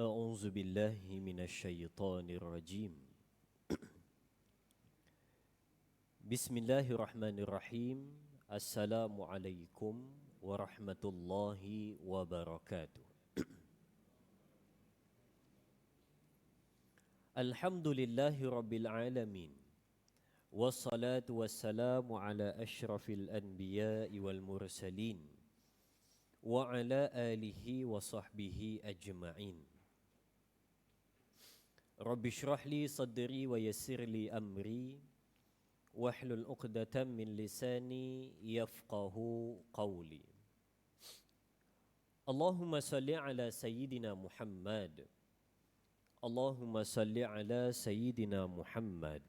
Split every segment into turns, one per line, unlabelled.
أعوذ بالله من الشيطان الرجيم بسم الله الرحمن الرحيم السلام عليكم ورحمة الله وبركاته الحمد لله رب العالمين والصلاة والسلام على أشرف الأنبياء والمرسلين وعلى آله وصحبه أجمعين رب اشرح لي صدري ويسر لي أمري واحلل عقدة من لساني يفقه قولي اللهم صل على سيدنا محمد اللهم صل على سيدنا محمد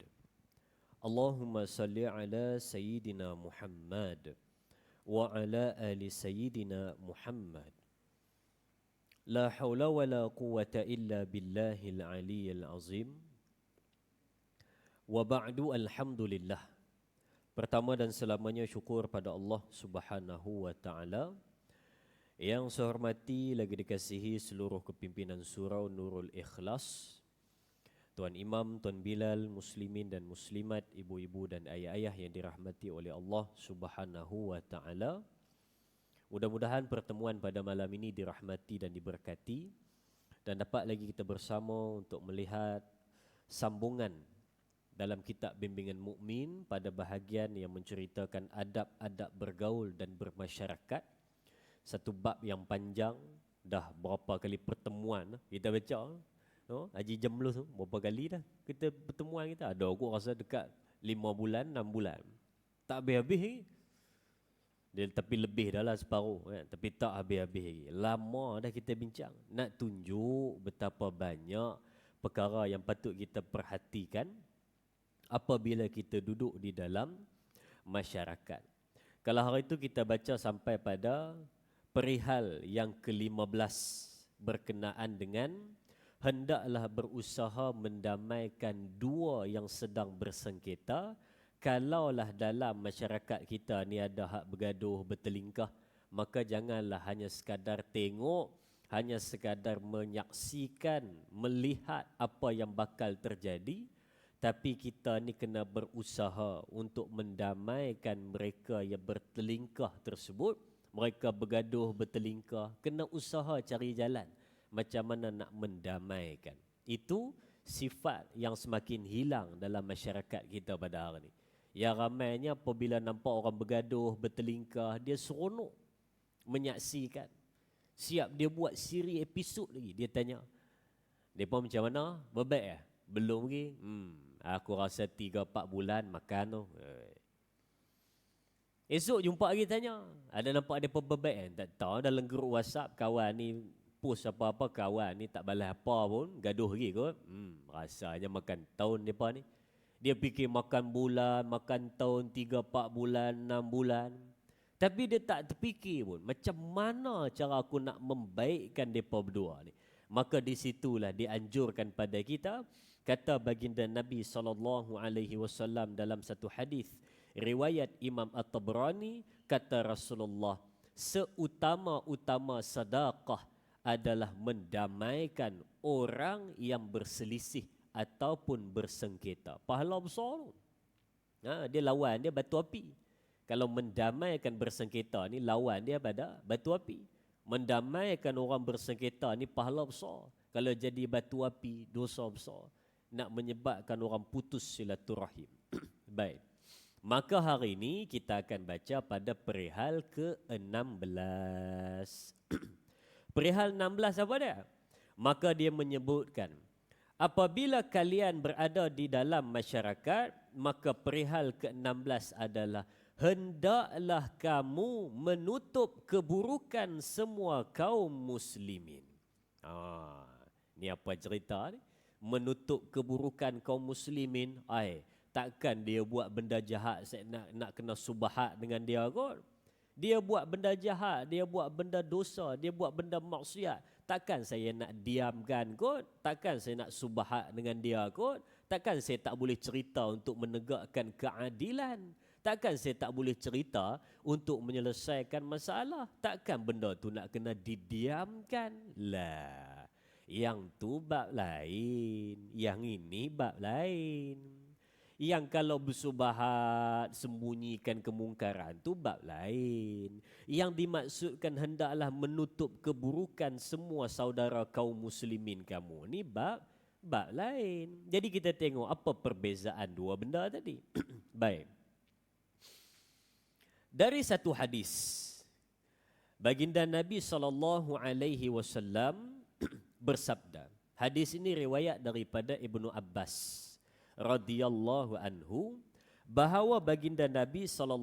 اللهم صل على سيدنا محمد وعلى آل سيدنا محمد لا حول ولا قوة إلا بالله العلي العظيم Wa ba'du alhamdulillah. Pertama dan selamanya syukur pada Allah Subhanahu wa taala. Yang saya hormati lagi dikasihi seluruh kepimpinan surau Nurul Ikhlas, Tuan Imam, Tuan Bilal, muslimin dan muslimat, ibu-ibu dan ayah-ayah yang dirahmati oleh Allah Subhanahu wa taala. Mudah-mudahan pertemuan pada malam ini dirahmati dan diberkati dan dapat lagi kita bersama untuk melihat sambungan dalam kitab Bimbingan Mukmin pada bahagian yang menceritakan adab-adab bergaul dan bermasyarakat. Satu bab yang panjang, dah berapa kali pertemuan kita baca. Haji Jamlus tu berapa kali dah kita pertemuan kita. Ada aku rasa dekat 5 bulan, 6 bulan. Tak habis-habis lagi. Dia, tapi lebih dah lah separuh kan? Tapi tak habis-habis lagi. Lama dah kita bincang. Nak tunjuk betapa banyak perkara yang patut kita perhatikan apabila kita duduk di dalam masyarakat. Kalau hari itu kita baca sampai pada perihal yang ke-15 berkenaan dengan hendaklah berusaha mendamaikan dua yang sedang bersengketa. Kalaulah dalam masyarakat kita ni ada hak bergaduh, bertelingkah, maka janganlah hanya sekadar tengok, hanya sekadar menyaksikan, melihat apa yang bakal terjadi. Tapi kita ni kena berusaha untuk mendamaikan mereka yang bertelingkah tersebut. Mereka bergaduh, bertelingkah, kena usaha cari jalan macam mana nak mendamaikan. Itu sifat yang semakin hilang dalam masyarakat kita pada hari ini. Yang ramainya apabila nampak orang bergaduh, bertelingkah, dia seronok menyaksikan. Siap dia buat siri episod lagi. Dia tanya, "Depa macam mana? Berbaik belum lagi? Aku rasa 3-4 bulan makan tu." Esok jumpa lagi tanya, "Ada nampak depa berbaik?" Tak tahu, dalam grup WhatsApp kawan ni post apa-apa, kawan ni tak balas apa pun, gaduh lagi kot. Rasanya makan tahun depa ni. Dia fikir makan bulan, makan tahun, 3-4 bulan, 6 bulan. Tapi dia tak terfikir pun macam mana cara aku nak membaikkan depa berdua ni. Maka di situlah dianjurkan pada kita, kata baginda Nabi SAW dalam satu hadis riwayat Imam At-Tabrani, kata Rasulullah, seutama-utama sedekah adalah mendamaikan orang yang berselisih ataupun bersengketa. Pahala besar tu. Dia lawan dia batu api. Kalau mendamaikan bersengketa ni, lawan dia pada batu api. Mendamaikan orang bersengketa ni pahala besar. Kalau jadi batu api, dosa besar. Nak menyebabkan orang putus silaturahim. Baik. Maka hari ini kita akan baca pada perihal ke-16. Perihal 16 apa dia? Maka dia menyebutkan, apabila kalian berada di dalam masyarakat, maka perihal ke-16 adalah hendaklah kamu menutup keburukan semua kaum muslimin. Ni apa cerita ni? Menutup keburukan kaum muslimin. Takkan dia buat benda jahat saya nak kena subahat dengan dia kot. Dia buat benda jahat, dia buat benda dosa, dia buat benda maksiat. Takkan saya nak diamkan kot? Takkan saya nak subahat dengan dia kot? Takkan saya tak boleh cerita untuk menegakkan keadilan? Takkan saya tak boleh cerita untuk menyelesaikan masalah? Takkan benda tu nak kena didiamkan? Lah. Yang tu bab lain, yang ini bab lain. Yang kalau bersubahat sembunyikan kemungkaran tu bab lain. Yang dimaksudkan hendaklah menutup keburukan semua saudara kaum muslimin kamu ni bab lain. Jadi kita tengok apa perbezaan dua benda tadi. Baik. Dari satu hadis baginda Nabi SAW bersabda. Hadis ini riwayat daripada Ibnu Abbas radhiyallahu anhu, bahawa baginda Nabi SAW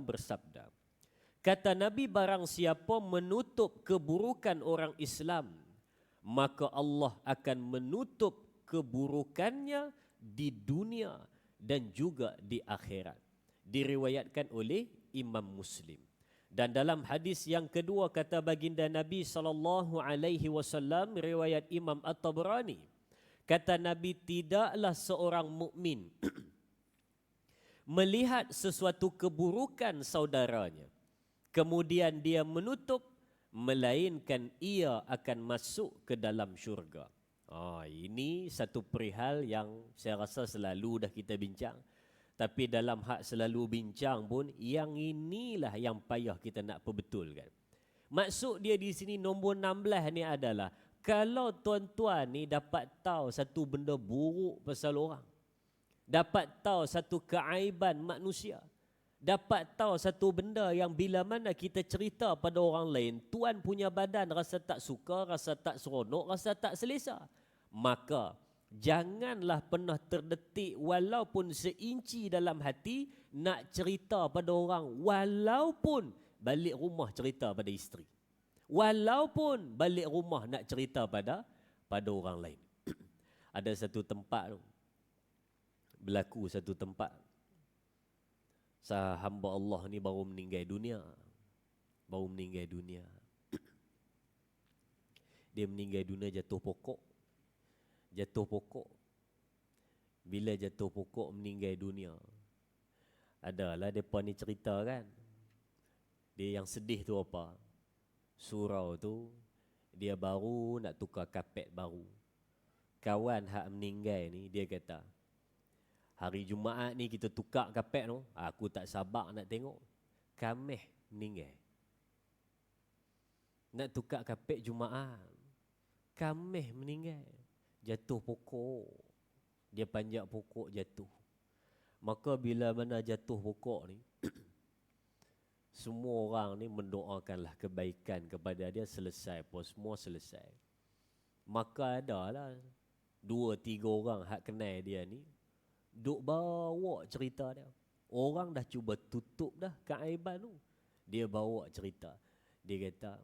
bersabda, kata Nabi, barang siapa menutup keburukan orang Islam, maka Allah akan menutup keburukannya di dunia dan juga di akhirat. Diriwayatkan oleh Imam Muslim. Dan dalam hadis yang kedua kata baginda Nabi SAW, riwayat Imam At-Tabrani, kata Nabi, tidaklah seorang mukmin melihat sesuatu keburukan saudaranya, kemudian dia menutup, melainkan ia akan masuk ke dalam syurga. Ini satu perihal yang saya rasa selalu dah kita bincang. Tapi dalam hak selalu bincang pun, yang inilah yang payah kita nak perbetulkan. Maksud dia di sini nombor 16 ni adalah, kalau tuan-tuan ni dapat tahu satu benda buruk pasal orang, dapat tahu satu keaiban manusia, dapat tahu satu benda yang bila mana kita cerita pada orang lain, tuan punya badan rasa tak suka, rasa tak seronok, rasa tak selesa, maka janganlah pernah terdetik walaupun seinci dalam hati nak cerita pada orang, walaupun balik rumah cerita pada isteri, walaupun balik rumah nak cerita pada orang lain. Ada satu tempat tu, berlaku satu tempat, hamba Allah ni baru meninggal dunia. Dia meninggal dunia jatuh pokok. Bila jatuh pokok meninggal dunia, adalah mereka ni cerita kan, dia yang sedih tu apa? Surau tu dia baru nak tukar kapet baru. Kawan hak meninggal ni dia kata, hari Jumaat ni kita tukar kapet tu, aku tak sabar nak tengok. Khamis meninggal, nak tukar kapet Jumaat, Khamis meninggal, jatuh pokok. Dia panjat pokok jatuh. Maka bila mana jatuh pokok ni, semua orang ni mendoakanlah kebaikan kepada dia, selesai pun semua selesai. Maka adalah 2-3 orang hak kenal dia ni duk bawa cerita dia. Orang dah cuba tutup dah keaiban tu, dia bawa cerita. Dia kata,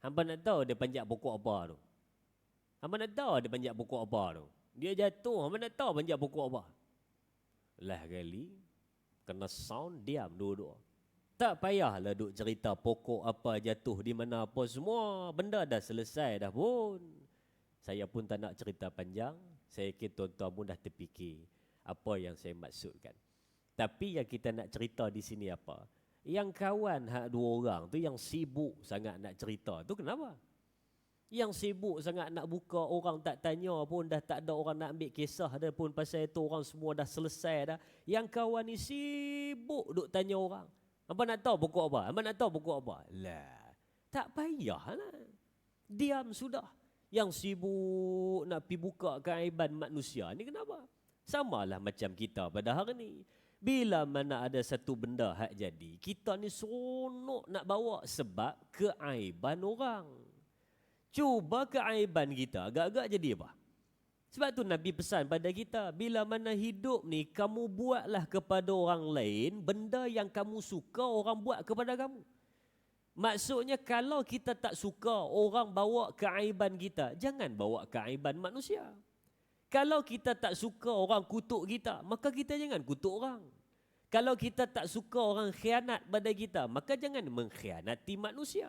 hamba nak tahu dia panjat pokok apa tu? Hamba nak tahu dia panjat pokok apa tu? Dia jatuh, hamba nak tahu panjat pokok apa? Lah kali kena sound, diam dua-dua. Tak payahlah duk cerita pokok apa jatuh di mana apa, semua benda dah selesai dah pun. Saya pun tak nak cerita panjang. Saya kira tuan-tuan pun dah terfikir apa yang saya maksudkan. Tapi yang kita nak cerita di sini apa? Yang kawan hak 2 orang tu yang sibuk sangat nak cerita tu kenapa? Yang sibuk sangat nak buka, orang tak tanya pun, dah tak ada orang nak ambil kisah dah pun, pasal itu orang semua dah selesai dah. Yang kawan ni sibuk duk tanya orang, hamba nak tahu pokok apa? Hamba nak tahu pokok apa? Lah, tak payahlah. Diam sudah. Yang sibuk nak pergi buka keaiban manusia ni kenapa? Samalah macam kita pada hari ni. Bila mana ada satu benda hak jadi, kita ni seronok nak bawa sebab keaiban orang. Cuba keaiban kita agak-agak jadi apa? Sebab tu Nabi pesan pada kita, bila mana hidup ni kamu buatlah kepada orang lain benda yang kamu suka orang buat kepada kamu. Maksudnya kalau kita tak suka orang bawa keaiban kita, jangan bawa keaiban manusia. Kalau kita tak suka orang kutuk kita, maka kita jangan kutuk orang. Kalau kita tak suka orang khianat pada kita, maka jangan mengkhianati manusia.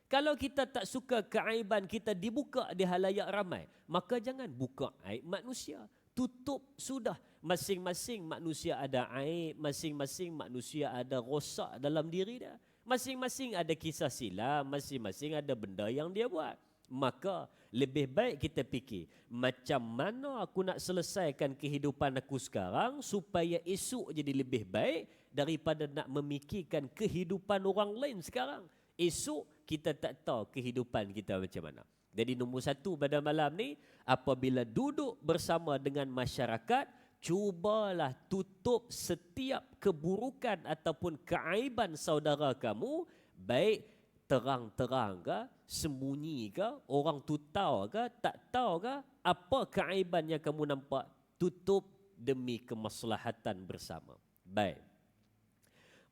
Kalau kita tak suka keaiban kita dibuka di halayak ramai, maka jangan buka aib manusia. Tutup sudah. Masing-masing manusia ada aib, masing-masing manusia ada rosak dalam diri dia. Masing-masing ada kisah silam, masing-masing ada benda yang dia buat. Maka lebih baik kita fikir, macam mana aku nak selesaikan kehidupan aku sekarang supaya esok jadi lebih baik daripada nak memikirkan kehidupan orang lain sekarang. Esok kita tak tahu kehidupan kita macam mana. Jadi nombor satu pada malam ni, apabila duduk bersama dengan masyarakat, cubalah tutup setiap keburukan ataupun keaiban saudara kamu, baik terang-terang ke, sembunyi ke, orang tu tahu ke, tak tahu ke, apa keaiban yang kamu nampak, tutup demi kemaslahatan bersama. Baik.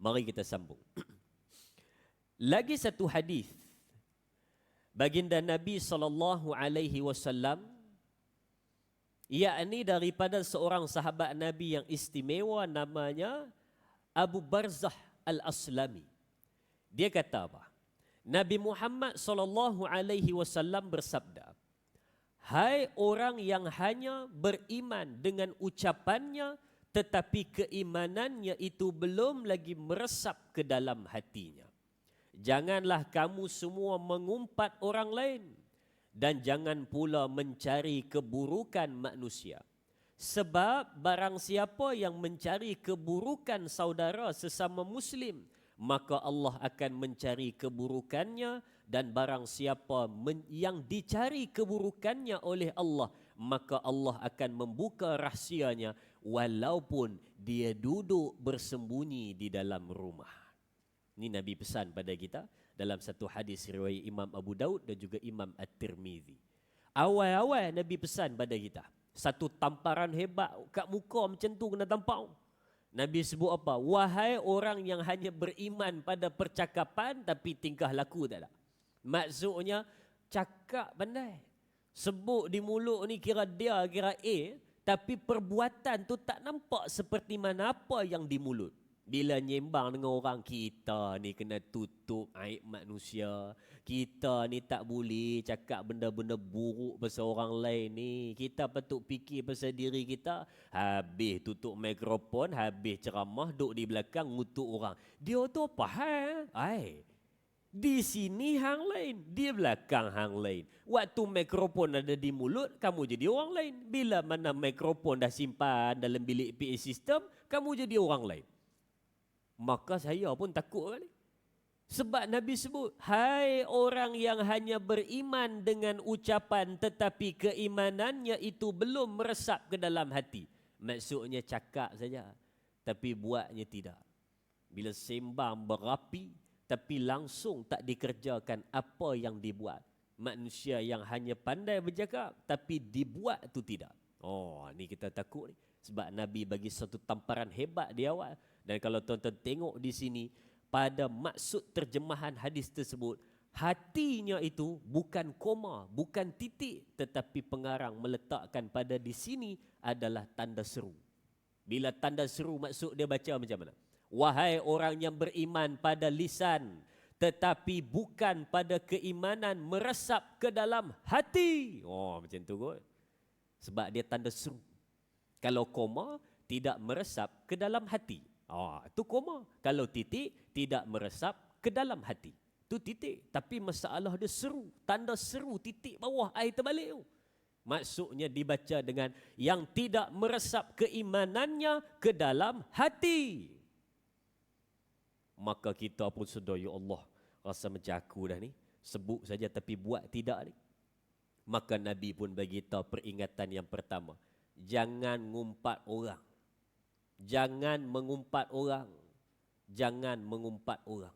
Mari kita sambung. Lagi satu hadis baginda Nabi SAW, yakni daripada seorang sahabat Nabi yang istimewa, namanya Abu Barzah Al-Aslami. Dia kata apa? Nabi Muhammad SAW bersabda, hai orang yang hanya beriman dengan ucapannya, tetapi keimanannya itu belum lagi meresap ke dalam hatinya. Janganlah kamu semua mengumpat orang lain, dan jangan pula mencari keburukan manusia. Sebab barang siapa yang mencari keburukan saudara sesama Muslim, maka Allah akan mencari keburukannya, dan barang siapa yang dicari keburukannya oleh Allah, maka Allah akan membuka rahsianya walaupun dia duduk bersembunyi di dalam rumah. Ini Nabi pesan pada kita dalam satu hadis riwayat Imam Abu Daud dan juga Imam At-Tirmizi. Awal-awal Nabi pesan pada kita, satu tamparan hebat kat muka macam tu kena tampau. Nabi sebut apa? Wahai orang yang hanya beriman pada percakapan tapi tingkah laku tak ada. Maksudnya cakap pandai, sebut di mulut ni kira dia, kira A, tapi perbuatan tu tak nampak seperti mana apa yang di mulut. Bila nyembang dengan orang, kita ni kena tutup aib manusia. Kita ni tak boleh cakap benda-benda buruk pasal orang lain ni. Kita patut fikir pasal diri kita. Habis tutup mikrofon, habis ceramah, duduk di belakang ngutuk orang. Dia tu apa hal? Di sini hang lain, di belakang hang lain. Waktu mikrofon ada di mulut, kamu jadi orang lain. Bila mana mikrofon dah simpan dalam bilik PA system, kamu jadi orang lain. Maka saya pun takut kali. Sebab Nabi sebut, hai orang yang hanya beriman dengan ucapan tetapi keimanannya itu belum meresap ke dalam hati. Maksudnya cakap saja, tapi buatnya tidak. Bila sembang berapi, tapi langsung tak dikerjakan apa yang dibuat. Manusia yang hanya pandai bercakap, tapi dibuat tu tidak. Oh, ni kita takut ni. Sebab Nabi bagi satu tamparan hebat di awal. Dan kalau tuan-tuan tengok di sini, pada maksud terjemahan hadis tersebut, hatinya itu bukan koma, bukan titik, tetapi pengarang meletakkan pada di sini adalah tanda seru. Bila tanda seru, maksud dia baca macam mana? Wahai orang yang beriman pada lisan, tetapi bukan pada keimanan meresap ke dalam hati. Oh, macam tu kot. Sebab dia tanda seru. Kalau koma, tidak meresap ke dalam hati. Itu koma. Kalau titik, tidak meresap ke dalam hati. Itu titik. Tapi masalah dia seru. Tanda seru titik bawah air terbalik tu. Maksudnya dibaca dengan yang tidak meresap keimanannya ke dalam hati. Maka kita pun sudah, ya Allah, rasa macam aku dah ni. Sebut saja tapi buat tidak ni. Maka Nabi pun bagi tahu peringatan yang pertama. Jangan ngumpat orang. Jangan mengumpat orang. Jangan mengumpat orang.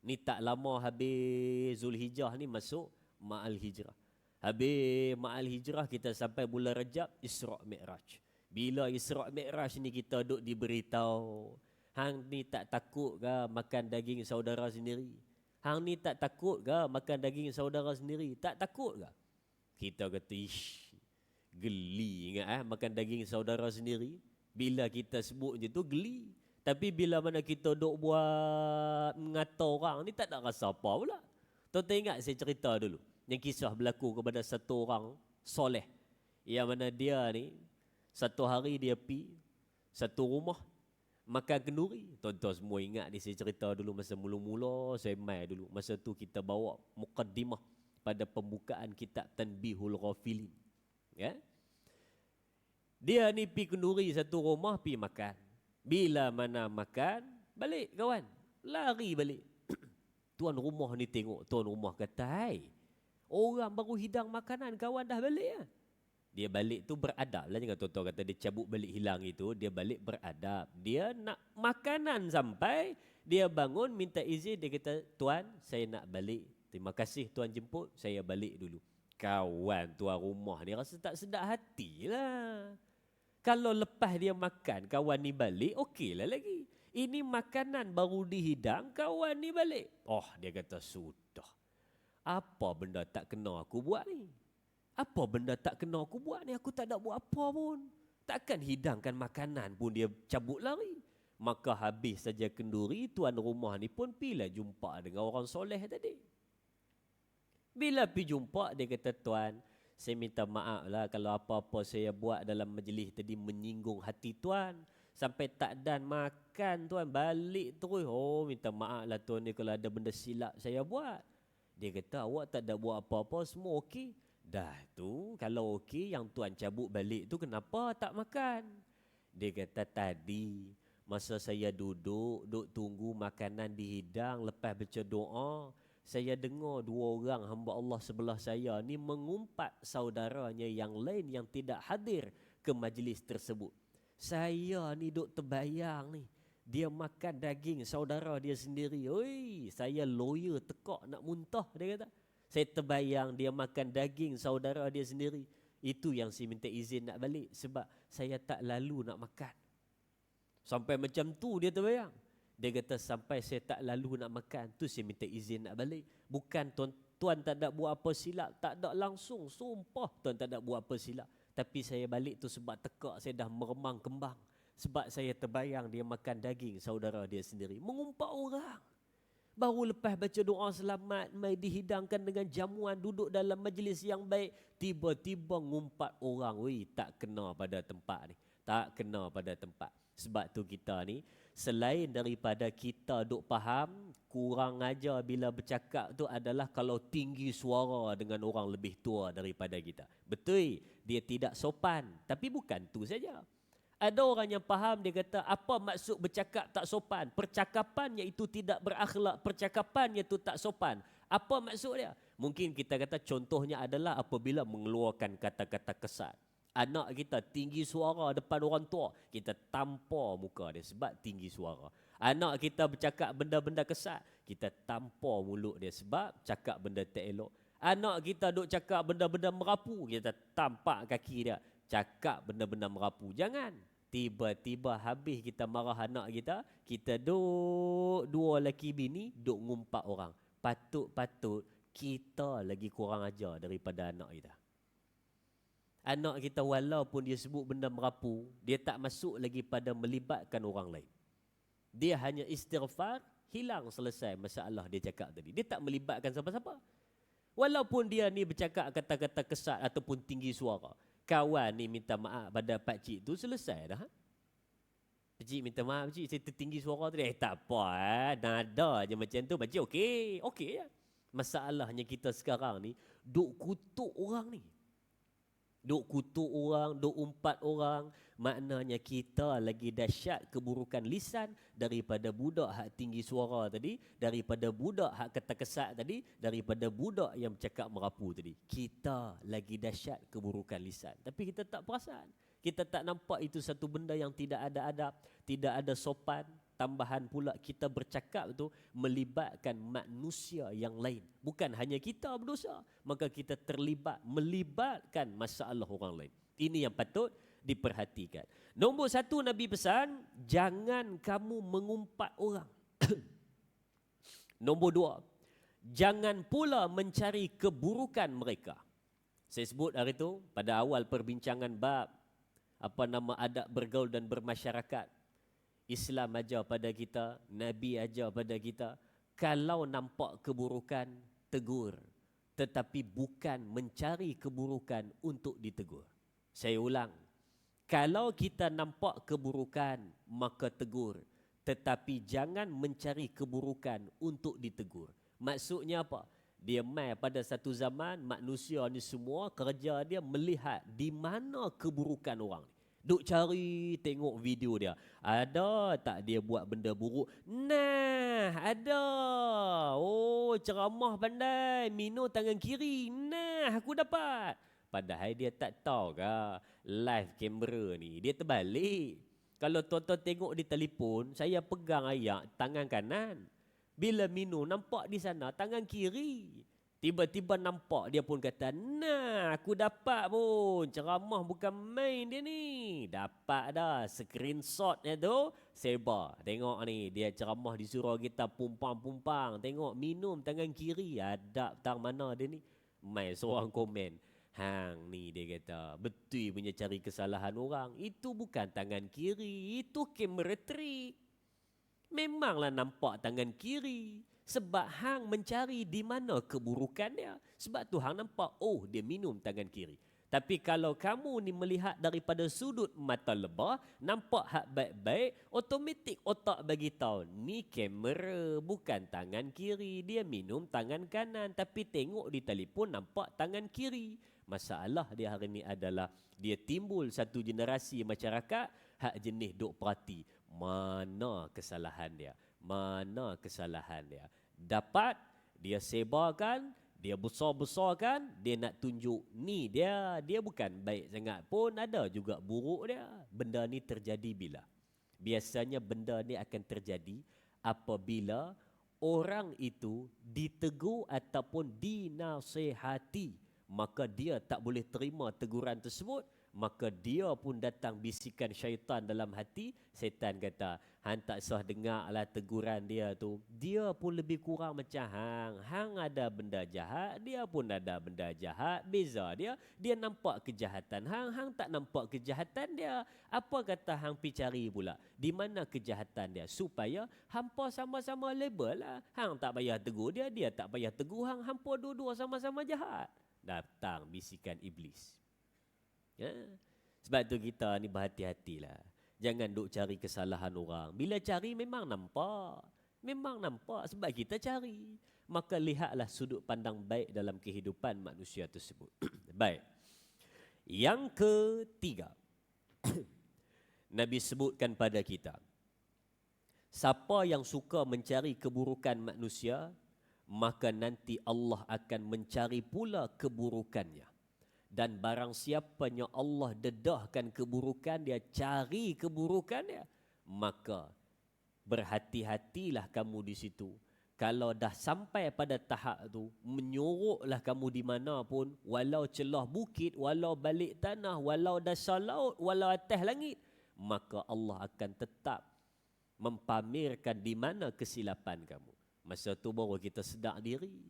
Ni tak lama habis Zulhijjah ni masuk Ma'al Hijrah. Habis Ma'al Hijrah kita sampai bulan Rajab, Isra' Mi'raj. Bila Isra' Mi'raj ni kita duk diberitahu, hang ni tak takut ke makan daging saudara sendiri? Hang ni tak takut ke makan daging saudara sendiri? Tak takut ke? Kita kata, ish, geli ingat makan daging saudara sendiri. Bila kita sebut je tu geli. Tapi bila mana kita duk buat mengata orang ni tak nak rasa apa pula. Tuan-tuan ingat saya cerita dulu. Yang kisah berlaku kepada satu orang soleh. Yang mana dia ni, satu hari dia pi satu rumah makan kenduri. Tuan-tuan semua ingat ni saya cerita dulu masa mula-mula saya mai dulu. Masa tu kita bawa mukaddimah pada pembukaan kitab Tanbihul Ghafilin. Ya? Dia ni pi kenduri satu rumah, pi makan. Bila mana makan, balik kawan. Lari balik. Tuan rumah ni tengok, tuan rumah kata, hai, orang baru hidang makanan, kawan dah balik ya. Dia balik tu beradab lah. Jangan tuan-tuan kata dia cabut balik hilang itu. Dia balik beradab. Dia nak makanan sampai dia bangun minta izin. Dia kata, tuan saya nak balik. Terima kasih tuan jemput. Saya balik dulu. Kawan tuan rumah ni rasa tak sedap hati lah. Kalau lepas dia makan kawan ni balik, okey lah lagi. Ini makanan baru dihidang, kawan ni balik. Oh, dia kata sudah. Apa benda tak kena aku buat ni? Apa benda tak kena aku buat ni? Aku tak ada buat apa pun. Takkan hidangkan makanan pun dia cabut lari. Maka habis saja kenduri, tuan rumah ni pun pilah jumpa dengan orang soleh tadi. Bila pergi jumpa, dia kata, tuan, saya minta maaf lah kalau apa-apa saya buat dalam majlis tadi menyinggung hati tuan. Sampai tak dan makan tuan, balik terus. Oh, minta maaf lah tuan ni kalau ada benda silap saya buat. Dia kata, awak tak ada buat apa-apa, semua okey. Dah tu, kalau okey yang tuan cabut balik tu kenapa tak makan? Dia kata, tadi masa saya duduk tunggu makanan dihidang, lepas baca doa, saya dengar dua orang hamba Allah sebelah saya ni mengumpat saudaranya yang lain yang tidak hadir ke majlis tersebut. Saya ni duk terbayang ni, dia makan daging saudara dia sendiri. Oi, saya lawyer tekak nak muntah, dia kata. Saya terbayang dia makan daging saudara dia sendiri. Itu yang saya minta izin nak balik. Sebab saya tak lalu nak makan. Sampai macam tu dia terbayang. Dia kata sampai saya tak lalu nak makan. Tu saya minta izin nak balik. Bukan tuan tak ada buat apa silap. Tak ada langsung. Sumpah tuan tak ada buat apa silap. Tapi saya balik tu sebab tekak saya dah meremang kembang. Sebab saya terbayang dia makan daging saudara dia sendiri. Mengumpat orang. Baru lepas baca doa selamat, mai dihidangkan dengan jamuan, duduk dalam majlis yang baik, tiba-tiba ngumpat orang, weh, tak kena pada tempat ni. Tak kena pada tempat. Sebab tu kita ni, selain daripada kita duk faham, kurang ajar bila bercakap tu adalah kalau tinggi suara dengan orang lebih tua daripada kita. Betul, dia tidak sopan. Tapi bukan tu saja. Ada orang yang faham, dia kata, apa maksud bercakap tak sopan? Percakapannya itu tidak berakhlak, percakapannya itu tak sopan. Apa maksud dia? Mungkin kita kata contohnya adalah apabila mengeluarkan kata-kata kesat. Anak kita tinggi suara depan orang tua, kita tampar muka dia sebab tinggi suara. Anak kita bercakap benda-benda kesat, kita tampar mulut dia sebab cakap benda tak elok. Anak kita duk cakap benda-benda merapu, kita tampak kaki dia. Cakap benda-benda merapu. Jangan. Tiba-tiba habis kita marah anak kita duk dua lelaki bini, duk ngumpat orang. Patut-patut kita lagi kurang ajar daripada anak kita. Anak kita walaupun dia sebut benda merapu, dia tak masuk lagi pada melibatkan orang lain. Dia hanya istighfar, hilang selesai masalah dia cakap tadi. Dia tak melibatkan siapa-siapa. Walaupun dia ni bercakap kata-kata kesat ataupun tinggi suara. Kawan ni minta maaf pada pakcik tu, selesai dah. Pakcik minta maaf, pakcik saya tertinggi suara tadi. Tak apa, nada je macam tu. Pakcik okey, okey ya. Masalahnya kita sekarang ni duk kutuk orang ni. Duk kutuk orang, duk umpat orang. Maknanya kita lagi dahsyat keburukan lisan daripada budak hak tinggi suara tadi, daripada budak hak kata kesat tadi, daripada budak yang bercakap merapu tadi. Kita lagi dahsyat keburukan lisan. Tapi kita tak perasan. Kita tak nampak itu satu benda yang tidak ada adab, tidak ada sopan. Tambahan pula kita bercakap tu melibatkan manusia yang lain. Bukan hanya kita berdosa, maka kita terlibat, melibatkan masalah orang lain. Ini yang patut diperhatikan. Nombor satu, Nabi pesan, jangan kamu mengumpat orang. Nombor dua, jangan pula mencari keburukan mereka. Saya sebut hari itu pada awal perbincangan bab adab bergaul dan bermasyarakat. Islam ajar pada kita, Nabi ajar pada kita, kalau nampak keburukan, tegur. Tetapi bukan mencari keburukan untuk ditegur. Saya ulang, kalau kita nampak keburukan, maka tegur. Tetapi jangan mencari keburukan untuk ditegur. Maksudnya apa? Dia mai pada satu zaman manusia ni semua kerja dia melihat di mana keburukan orang ni. Duk cari tengok video dia. Ada tak dia buat benda buruk? Nah, ada. Oh, ceramah pandai. Minum tangan kiri. Nah, aku dapat. Padahal dia tak tahu ke live kamera ni. Dia terbalik. Kalau tuan-tuan tengok di telefon, saya pegang ayat tangan kanan. Bila minum, nampak di sana tangan kiri. Tiba-tiba nampak dia pun kata, nah aku dapat pun. Ceramah bukan main dia ni. Dapat dah. Screenshotnya tu sebar. Tengok ni. Dia ceramah disuruh kita pumpang-pumpang. Tengok minum tangan kiri. Ada tang mana dia ni. Mai seorang komen. Hang ni dia kata. Betul punya cari kesalahan orang. Itu bukan tangan kiri. Itu kamera trik. Memanglah nampak tangan kiri. Sebab hang mencari di mana keburukan dia. Sebab tu hang nampak, oh dia minum tangan kiri. Tapi kalau kamu ni melihat daripada sudut mata lebah, nampak hak baik-baik, automatik otak bagi tahu, ni kamera bukan tangan kiri. Dia minum tangan kanan. Tapi tengok di telefon nampak tangan kiri. Masalah dia hari ni adalah, dia timbul satu generasi masyarakat, hak jenis duk perhati. Mana kesalahan dia? Mana kesalahan dia? Dapat, dia sebarkan, dia besar-besarkan, dia nak tunjuk ni dia bukan baik sangat pun, ada juga buruk dia. Benda ni terjadi bila? Biasanya benda ni akan terjadi apabila orang itu ditegur ataupun dinasihati. Maka dia tak boleh terima teguran tersebut. Maka dia pun datang bisikan syaitan dalam hati. Syaitan kata, hang tak sah dengar lah teguran dia tu. Dia pun lebih kurang macam hang. Hang ada benda jahat, dia pun ada benda jahat. Beza dia nampak kejahatan hang, hang tak nampak kejahatan dia. Apa kata hang pi cari pula? Di mana kejahatan dia? Supaya hampa sama-sama label lah. Hang tak payah tegur dia, dia tak payah tegur hang. Hampa dua-dua sama-sama jahat. Datang bisikan iblis. Ya. Sebab tu kita ni berhati-hatilah. Jangan duk cari kesalahan orang. Bila cari memang nampak. Memang nampak sebab kita cari. Maka lihatlah sudut pandang baik dalam kehidupan manusia tersebut. Baik. Yang ketiga. Nabi sebutkan pada kita. Siapa yang suka mencari keburukan manusia, maka nanti Allah akan mencari pula keburukannya. Dan barang siapanya Allah dedahkan keburukan dia, cari keburukan dia, maka berhati-hatilah kamu di situ. Kalau dah sampai pada tahap tu, menyoroklah kamu di mana pun, walau celah bukit, walau balik tanah, walau dasar laut, walau atas langit, maka Allah akan tetap mempamerkan di mana kesilapan kamu. Masa tu baru kita sedar diri.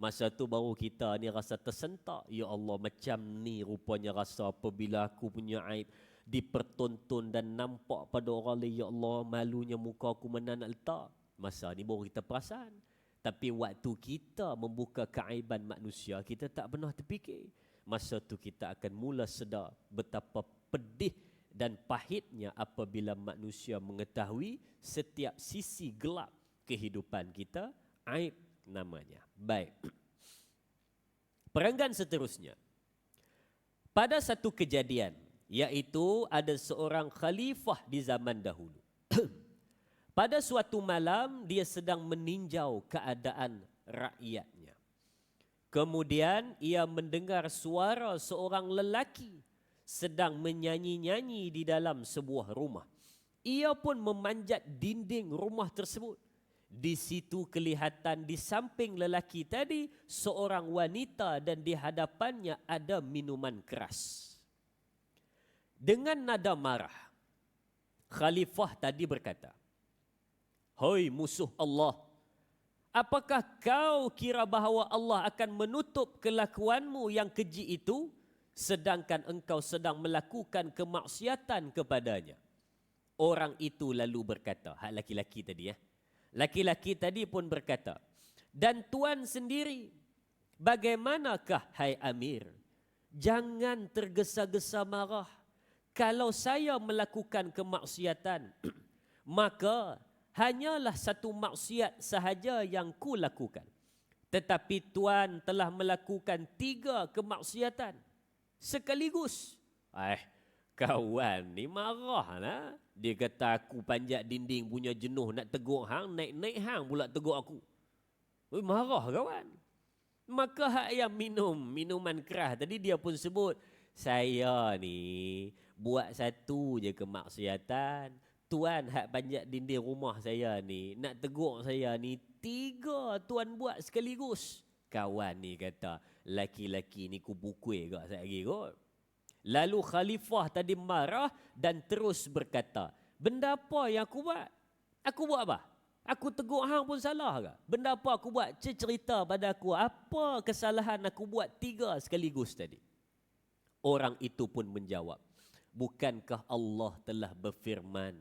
Masa tu baru kita ni rasa tersentak. Ya Allah, macam ni rupanya rasa apabila aku punya aib dipertonton dan nampak pada orang lain. Ya Allah, malunya muka aku mana nak letak. Masa ni baru kita perasan. Tapi waktu kita membuka keaiban manusia, kita tak pernah terfikir. Masa tu kita akan mula sedar betapa pedih dan pahitnya apabila manusia mengetahui setiap sisi gelap kehidupan kita, aib namanya. Baik. Perenggan seterusnya. Pada satu kejadian, iaitu ada seorang khalifah di zaman dahulu. Pada suatu malam, dia sedang meninjau keadaan rakyatnya. Kemudian, ia mendengar suara seorang lelaki sedang menyanyi-nyanyi di dalam sebuah rumah. Ia pun memanjat dinding rumah tersebut. Di situ kelihatan di samping lelaki tadi seorang wanita dan di hadapannya ada minuman keras. Dengan nada marah, khalifah tadi berkata, "Hai musuh Allah, apakah kau kira bahawa Allah akan menutup kelakuanmu yang keji itu sedangkan engkau sedang melakukan kemaksiatan kepadanya?" Orang itu lalu berkata, hak laki-laki tadi ya. Laki-laki tadi pun berkata, "Dan Tuan sendiri, bagaimanakah hai Amir? Jangan tergesa-gesa marah. Kalau saya melakukan kemaksiatan, maka hanyalah satu maksiat sahaja yang ku lakukan. Tetapi tuan telah melakukan 3 kemaksiatan sekaligus. Kawan ni marah lah. Dia kata aku panjat dinding punya jenuh nak tegur hang, naik-naik hang pula tegur aku. Marah kawan. Maka hak yang minum minuman keras tadi dia pun sebut, saya ni buat satu je kemaksiatan. Tuan hak panjat dinding rumah saya ni, nak tegur saya ni 3 tuan buat sekaligus. Kawan ni kata, laki-laki ni ku pukul ke sekejap lagi kot. Lalu khalifah tadi marah dan terus berkata, benda apa yang aku buat? Aku buat apa? Aku tegur hang pun salah ke? Benda apa aku buat? Cerita pada aku, apa kesalahan aku buat 3 sekaligus tadi? Orang itu pun menjawab, bukankah Allah telah berfirman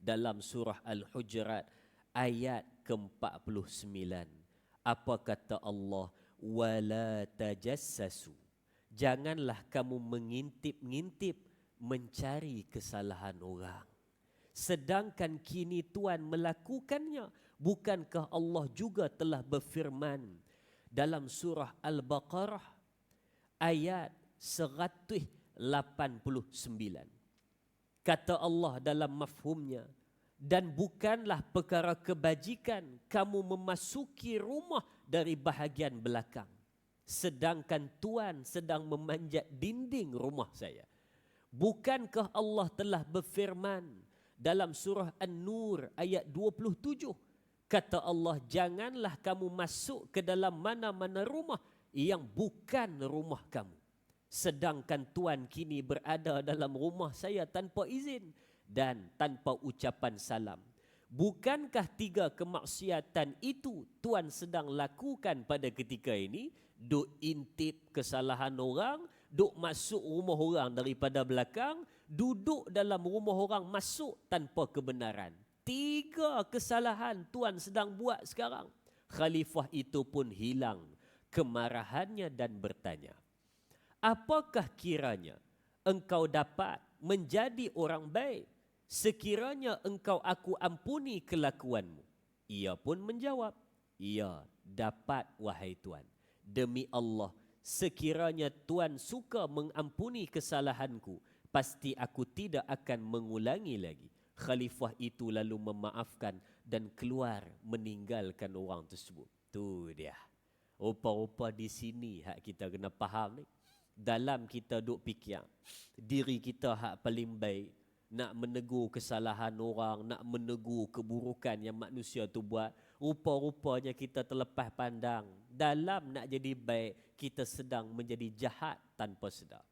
dalam surah Al-Hujurat ayat ke-49. Apa kata Allah? Wala tajassasu. Janganlah kamu mengintip-ngintip mencari kesalahan orang. Sedangkan kini Tuhan melakukannya. Bukankah Allah juga telah berfirman dalam surah Al-Baqarah ayat 189. Kata Allah dalam mafhumnya, dan bukanlah perkara kebajikan kamu memasuki rumah dari bahagian belakang, sedangkan Tuhan sedang memanjat dinding rumah saya. Bukankah Allah telah berfirman dalam surah An-Nur ayat 27, kata Allah, janganlah kamu masuk ke dalam mana-mana rumah yang bukan rumah kamu, sedangkan Tuhan kini berada dalam rumah saya tanpa izin dan tanpa ucapan salam. Bukankah 3 kemaksiatan itu Tuhan sedang lakukan pada ketika ini? Duk intip kesalahan orang, duk masuk rumah orang daripada belakang, duduk dalam rumah orang masuk tanpa kebenaran. 3 kesalahan Tuhan sedang buat sekarang. Khalifah itu pun hilang kemarahannya dan bertanya, apakah kiranya engkau dapat menjadi orang baik sekiranya engkau aku ampuni kelakuanmu? Ia pun menjawab, ya, dapat wahai Tuan. Demi Allah, sekiranya Tuan suka mengampuni kesalahanku, pasti aku tidak akan mengulangi lagi. Khalifah itu lalu memaafkan dan keluar meninggalkan orang tersebut. Tu dia. Rupa-rupa di sini hak kita kena faham ni. Dalam kita duk fikir diri kita hak paling baik, nak menegur kesalahan orang, nak menegur keburukan yang manusia tu buat, rupa-rupanya kita terlepas pandang. Dalam nak jadi baik, kita sedang menjadi jahat tanpa sedar.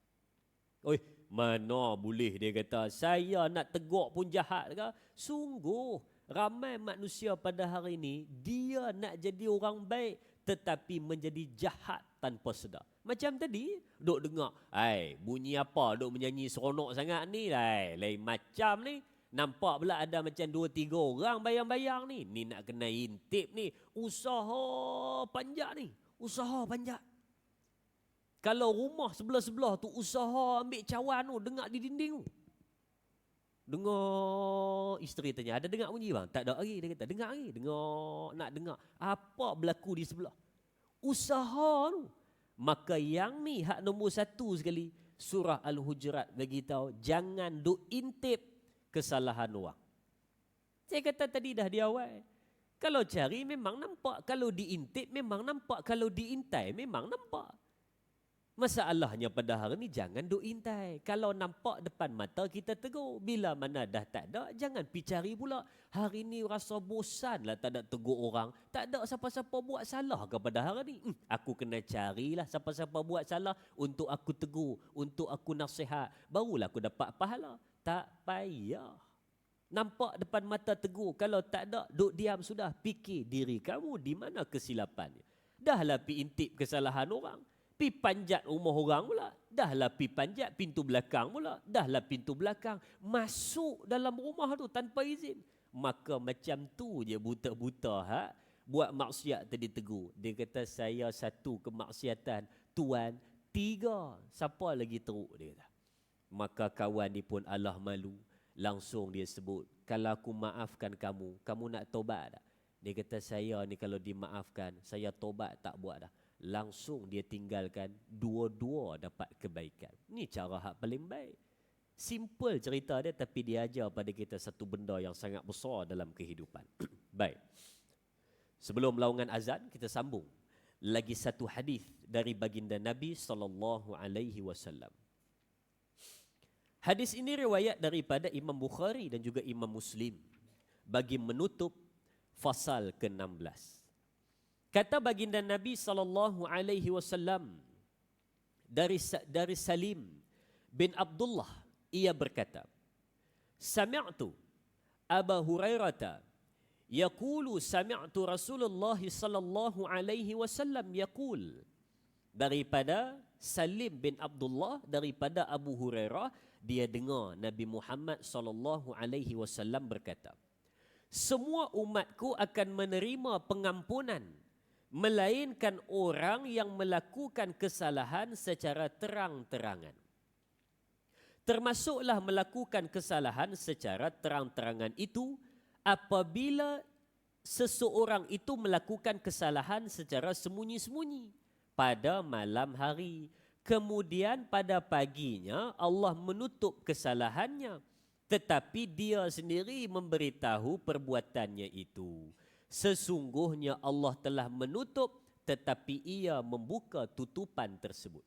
Oi, mana boleh dia kata, saya nak tegur pun jahat ke? Sungguh, ramai manusia pada hari ini, dia nak jadi orang baik, tetapi menjadi jahat tanpa sedar. Macam tadi, duk dengar, bunyi apa, duk menyanyi seronok sangat ni, lain macam ni. Nampak pula ada macam 2-3 orang bayang-bayang ni. Ni nak kena intip ni. Usaha panjat ni. Usaha panjat. Kalau rumah sebelah-sebelah tu usaha ambil cawan tu, dengar di dinding tu. Dengar, isteri tanya, ada dengar bunyi bang? Tak ada lagi, dia kata, dengar lagi. Nak dengar. Apa berlaku di sebelah? Usaha tu. Maka yang ni hak nombor 1 sekali. Surah Al-Hujurat bagi tahu, jangan duk intip kesalahan orang. Saya kata tadi dah di awal. Kalau cari memang nampak. Kalau diintip memang nampak. Kalau diintai memang nampak. Masalahnya pada hari ni jangan duk intai. Kalau nampak depan mata kita tegur. Bila mana dah tak ada, jangan pi cari pula. Hari ni rasa bosan lah tak ada tegur orang. Tak ada siapa-siapa buat salah kepada hari ni. Aku kena carilah siapa-siapa buat salah untuk aku tegur, untuk aku nasihat. Barulah aku dapat pahala. Tak payah. Nampak depan mata tegur. Kalau tak ada, duk diam sudah. Fikir diri kamu di mana kesilapannya. Dahlah pi intip kesalahan orang. Pi panjat rumah orang pula. Dahlah pi panjat pintu belakang pula. Dahlah pintu belakang. Masuk dalam rumah tu tanpa izin. Maka macam tu je buta-buta buat maksiat tadi tegur. Dia kata saya 1 kemaksiatan. Tuan 3. Siapa lagi teruk dia kata. Maka kawan ni pun alah malu. Langsung dia sebut, kalau aku maafkan kamu, kamu nak taubat tak? Dia kata saya ni kalau dimaafkan, saya tobat tak buat dah. Langsung dia tinggalkan, dua-dua dapat kebaikan. Ni cara hak paling baik. Simple cerita dia tapi dia ajar pada kita satu benda yang sangat besar dalam kehidupan. Baik. Sebelum laungan azan kita sambung lagi satu hadis dari baginda Nabi sallallahu alaihi wasallam. Hadis ini riwayat daripada Imam Bukhari dan juga Imam Muslim bagi menutup fasal ke-16. Kata baginda Nabi sallallahu alaihi wasallam dari Salim bin Abdullah, ia berkata, "Sami'tu Abu Hurairah yaqulu sami'tu Rasulullah sallallahu alaihi wasallam yaqul." Daripada Salim bin Abdullah, daripada Abu Hurairah, dia dengar Nabi Muhammad sallallahu alaihi wasallam berkata, "Semua umatku akan menerima pengampunan melainkan orang yang melakukan kesalahan secara terang-terangan." Termasuklah melakukan kesalahan secara terang-terangan itu apabila seseorang itu melakukan kesalahan secara sembunyi-sembunyi pada malam hari. Kemudian pada paginya Allah menutup kesalahannya, tetapi dia sendiri memberitahu perbuatannya itu. Sesungguhnya Allah telah menutup, tetapi ia membuka tutupan tersebut.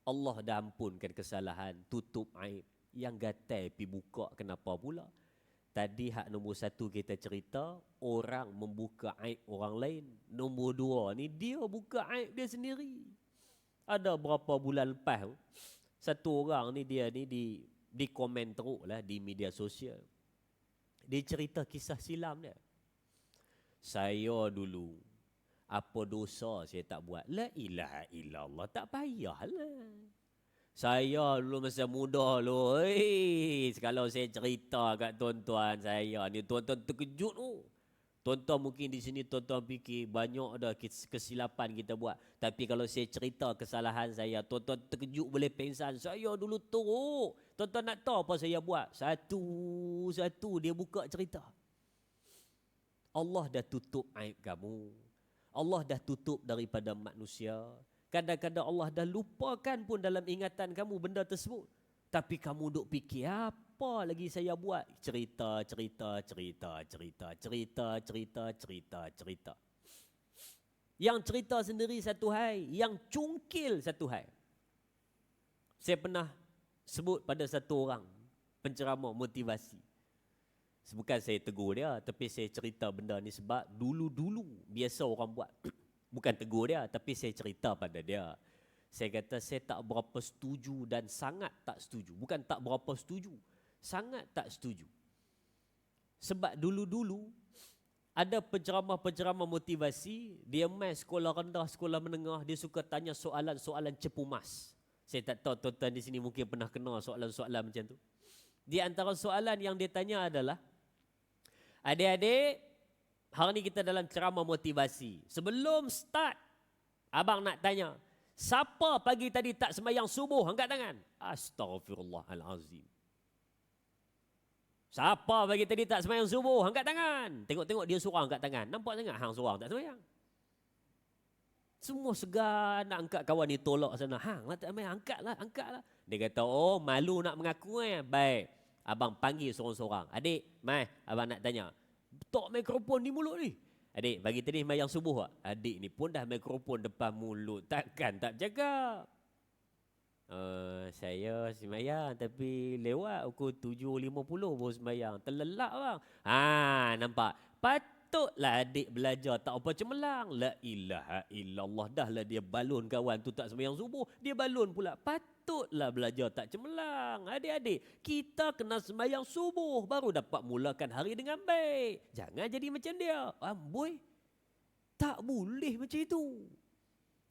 Allah dah ampunkan kesalahan, tutup aib. Yang gatal pergi buka kenapa pula? Tadi hak nombor satu kita cerita, orang membuka aib orang lain. Nombor dua ni dia buka aib dia sendiri. Ada berapa bulan lepas, satu orang ni dia ni di komen teruk lah di media sosial. Dia cerita kisah silam dia. Saya dulu, apa dosa saya tak buat? La ilaha illallah, tak payahlah. Saya dulu masa muda lu, kalau saya cerita kat tuan-tuan saya ni, tuan-tuan terkejut tu. Tuan-tuan mungkin di sini tuan-tuan fikir banyak ada kesilapan kita buat. Tapi kalau saya cerita kesalahan saya, tuan-tuan terkejut boleh pengsan. Saya dulu teruk. Tuan-tuan nak tahu apa saya buat? Satu-satu dia buka cerita. Allah dah tutup aib kamu. Allah dah tutup daripada manusia. Kadang-kadang Allah dah lupakan pun dalam ingatan kamu benda tersebut. Tapi kamu duk fikir apa lagi saya buat? Cerita. Yang cerita sendiri satu hal, yang cungkil satu hal. Saya pernah sebut pada satu orang penceramah motivasi. Bukan saya tegur dia, tapi saya cerita benda ni sebab dulu-dulu biasa orang buat. Bukan tegur dia, tapi saya cerita pada dia. Saya kata saya tak berapa setuju dan sangat tak setuju. Bukan tak berapa setuju, sangat tak setuju. Sebab dulu-dulu ada penceramah-penceramah motivasi, dia main sekolah rendah, sekolah menengah, dia suka tanya soalan-soalan cepu mas. Saya tak tahu tuan-tuan di sini mungkin pernah kenal soalan-soalan macam tu. Di antara soalan yang dia tanya adalah, adik-adik, hari ni kita dalam ceramah motivasi. Sebelum start, abang nak tanya, siapa pagi tadi tak sembahyang subuh? Angkat tangan. Astaghfirullahalazim. Siapa pagi tadi tak sembahyang subuh? Angkat tangan. Tengok-tengok dia seorang angkat tangan. Nampak sangat hang seorang tak sembahyang. Semua segan nak angkat, kawan ni tolak sana. Hang lah tak sembahyang, angkatlah. Dia kata, oh malu nak mengaku Baik, abang panggil seorang-seorang. Adik, mai, abang nak tanya. Tok mikrofon di mulut ni. Adik, bagi tadi sembahyang subuh tak? Adik ni pun dah mikrofon depan mulut. Takkan tak cakap? Saya sembahyang tapi lewat pukul 7.50 baru sembahyang. Terlelap bang. Nampak? Patutlah adik belajar tak apa cemerlang. La ilaha illallah. Dah lah dia balun kawan tu tak sembahyang subuh. Dia balun pula. Patutlah belajar tak cemerlang. Adik-adik, kita kena sembahyang subuh baru dapat mulakan hari dengan baik. Jangan jadi macam dia. Amboi, tak boleh macam itu.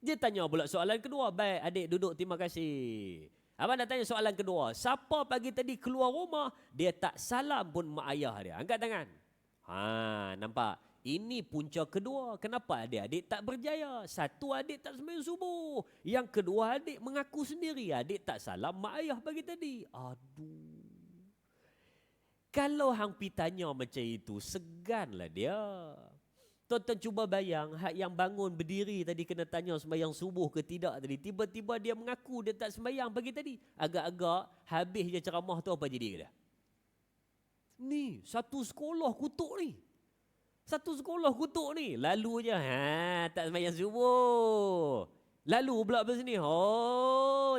Dia tanya pula soalan kedua. Baik, adik duduk, terima kasih. Abang nak tanya soalan kedua. Siapa pagi tadi keluar rumah, dia tak salam pun mak ayah dia? Angkat tangan. Nampak? Ini punca kedua. Kenapa adik-adik tak berjaya? Satu, adik tak sembahyang subuh. Yang kedua, adik mengaku sendiri. Adik tak salam mak ayah pagi tadi. Aduh. Kalau hang pi tanya macam itu, seganlah dia. Tuan-tuan cuba bayang, hak yang bangun berdiri tadi kena tanya sembahyang subuh ke tidak tadi. Tiba-tiba dia mengaku dia tak sembahyang pagi tadi. Agak-agak habis je ceramah tu apa jadi dia? Ni, satu sekolah kutuk ni. Satu sekolah kutuk ni. Lalu je, tak sembahyang subuh. Lalu pula kat sini,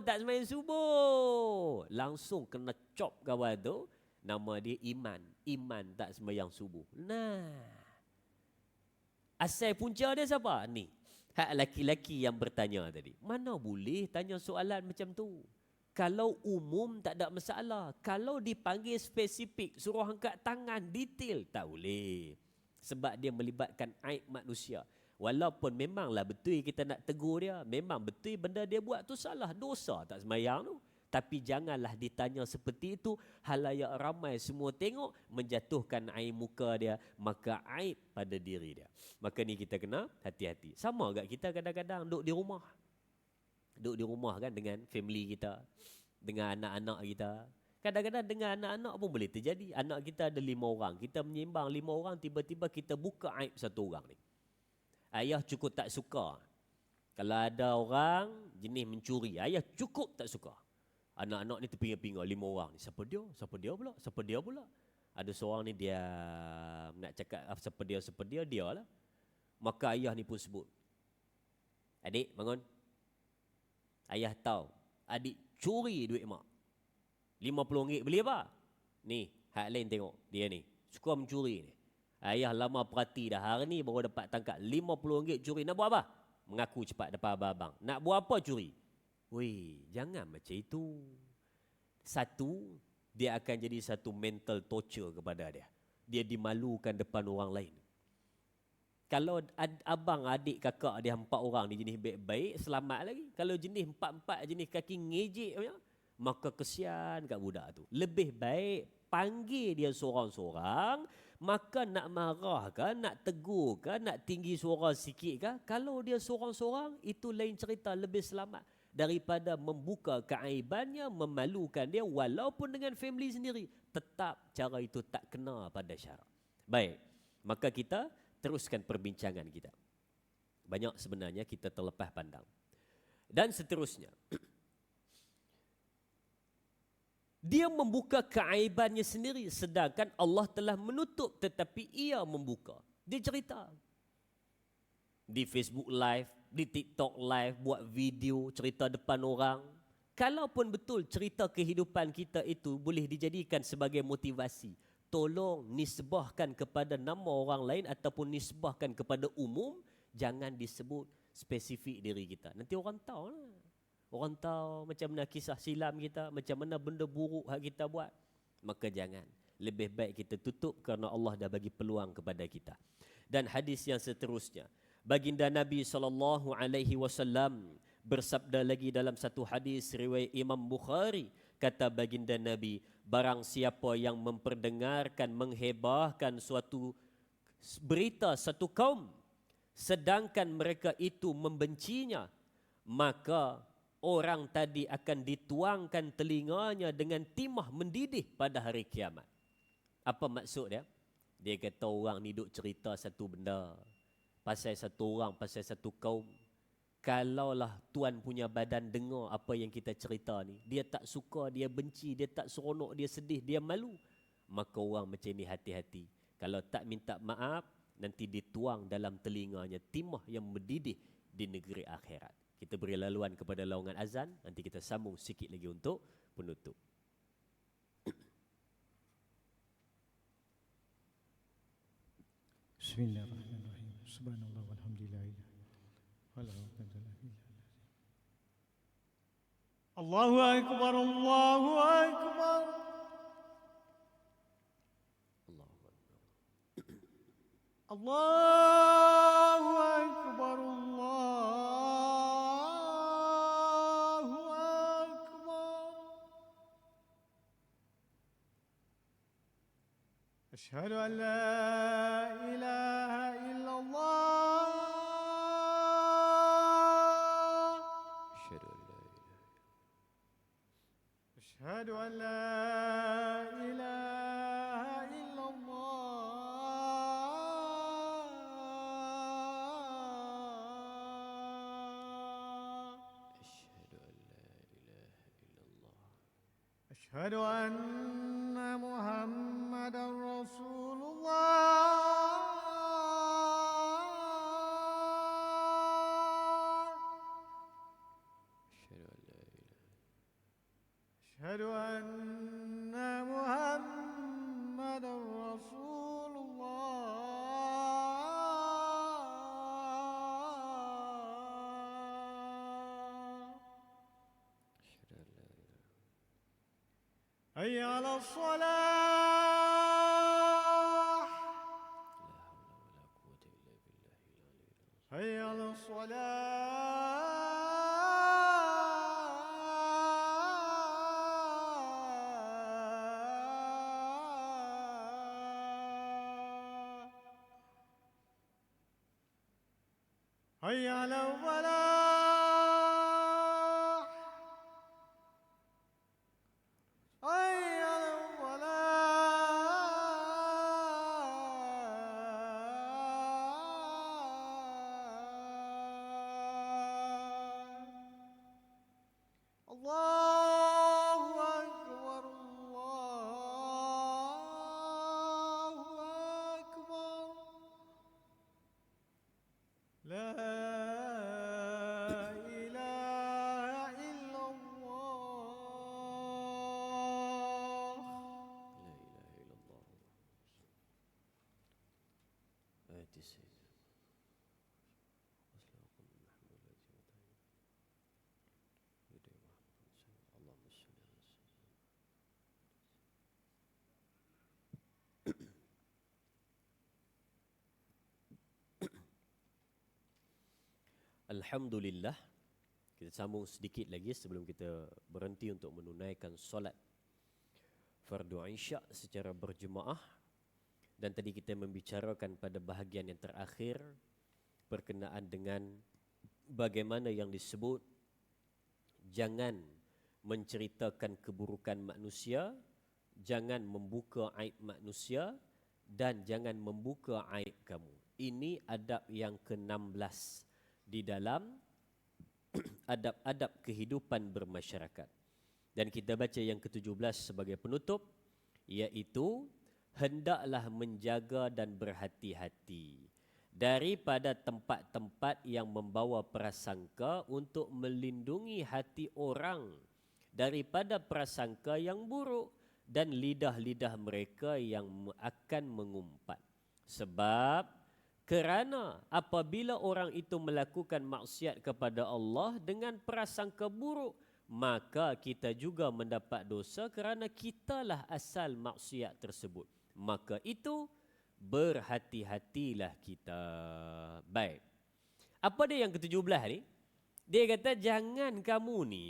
tak sembahyang subuh. Langsung kena cop kawan tu. Nama dia Iman. Iman tak sembahyang subuh. Nah. Asal punca dia siapa? Ni. Hak laki-laki yang bertanya tadi. Mana boleh tanya soalan macam tu? Kalau umum tak ada masalah. Kalau dipanggil spesifik, suruh angkat tangan, detail, tak boleh. Sebab dia melibatkan aib manusia. Walaupun memanglah betul kita nak tegur dia. Memang betul benda dia buat tu salah. Dosa tak sembahyang tu. Tapi janganlah ditanya seperti itu. Halayak ramai semua tengok, menjatuhkan air muka dia, maka aib pada diri dia. Maka ni kita kena hati-hati. Sama agak kita kadang-kadang duduk di rumah. Duduk di rumah kan dengan family kita, dengan anak-anak kita. Kadang-kadang dengan anak-anak pun boleh terjadi. Anak kita ada 5 orang. Kita menyimbang 5 orang, tiba-tiba kita buka aib satu orang ni. Ayah cukup tak suka. Kalau ada orang jenis mencuri, ayah cukup tak suka. Anak-anak ni terpinga-pinga 5 orang ni. Siapa dia? Siapa dia pula? Siapa dia pula? Ada seorang ni dia nak cakap siapa dia, dia lah. Maka ayah ni pun sebut. Adik, bangun. Ayah tahu. Adik curi duit mak. RM50 beli apa? Ni, hak lain tengok. Dia ni. Suka mencuri ni. Ayah lama perhati dah. Hari ni baru dapat tangkap. RM50 curi. Nak buat apa? Mengaku cepat depan abang-abang. Nak buat apa curi? Weh, jangan macam itu. Satu, dia akan jadi satu mental torture kepada dia. Dia dimalukan depan orang lain. Kalau abang, adik, kakak dia 4 orang ni jenis baik-baik, selamat lagi. Kalau jenis 4-4 jenis kaki ngejek, maka kesian kat budak tu. Lebih baik panggil dia seorang-seorang, maka nak marah ke, nak tegur ke, nak tinggi suara sikit ke, kalau dia seorang-seorang, itu lain cerita, lebih selamat. Daripada membuka keaibannya, memalukan dia, walaupun dengan family sendiri, tetap cara itu tak kena pada syarak. Baik, maka kita teruskan perbincangan kita. Banyak sebenarnya kita terlepas pandang. Dan seterusnya, dia membuka keaibannya sendiri, sedangkan Allah telah menutup, tetapi ia membuka. Dia cerita di Facebook Live, di TikTok Live, buat video cerita depan orang. Kalaupun betul cerita kehidupan kita itu boleh dijadikan sebagai motivasi, tolong nisbahkan kepada nama orang lain ataupun nisbahkan kepada umum, jangan disebut spesifik diri kita. Nanti orang tahu lah. Orang tahu macam mana kisah silam kita, macam mana benda buruk yang kita buat. Maka jangan. Lebih baik kita tutup kerana Allah dah bagi peluang kepada kita. Dan hadis yang seterusnya, baginda Nabi SAW bersabda lagi dalam satu hadis riwayat Imam Bukhari, kata baginda Nabi, barang siapa yang memperdengarkan, menghebahkan suatu berita satu kaum, sedangkan mereka itu membencinya, maka orang tadi akan dituangkan telinganya dengan timah mendidih pada hari kiamat. Apa maksud dia? Dia kata orang ni duk cerita satu benda, pasal satu orang, pasal satu kaum. Kalaulah tuan punya badan dengar apa yang kita cerita ni, dia tak suka, dia benci, dia tak seronok, dia sedih, dia malu, maka orang macam ni hati-hati. Kalau tak minta maaf, nanti dituang dalam telinganya timah yang mendidih di negeri akhirat. Kita beri laluan kepada laungan azan, nanti kita sambung sikit lagi untuk penutup.
Bismillahirrahmanirrahim. Subhanallah walhamdulillah. Allahu akbar, Allahu akbar. Allahu akbar, Allahu akbar. Asyhadu an la ilaha illallah. أشهد أن لا إله أشهد أن محمدا رسول الله أشهد أن محمدا رسول الله حي على الصلاة حي على الصلاة حي على الفلاح حي على الفلاح الله أكبر الله أكبر لا إله إلا الله
Alhamdulillah. Kita sambung sedikit lagi sebelum kita berhenti untuk menunaikan solat fardu Isyak secara berjemaah. Dan tadi kita membicarakan pada bahagian yang terakhir berkenaan dengan bagaimana yang disebut jangan menceritakan keburukan manusia, jangan membuka aib manusia, dan jangan membuka aib kamu. Ini adab yang ke-16 di dalam adab-adab kehidupan bermasyarakat. Dan kita baca yang ke-17 sebagai penutup, iaitu hendaklah menjaga dan berhati-hati daripada tempat-tempat yang membawa prasangka untuk melindungi hati orang daripada prasangka yang buruk dan lidah-lidah mereka yang akan mengumpat. Sebab kerana apabila orang itu melakukan maksiat kepada Allah dengan prasangka buruk, maka kita juga mendapat dosa kerana kitalah asal maksiat tersebut. Maka itu berhati-hatilah kita. Baik. Apa dia yang ke-17 ni? Dia kata jangan kamu ni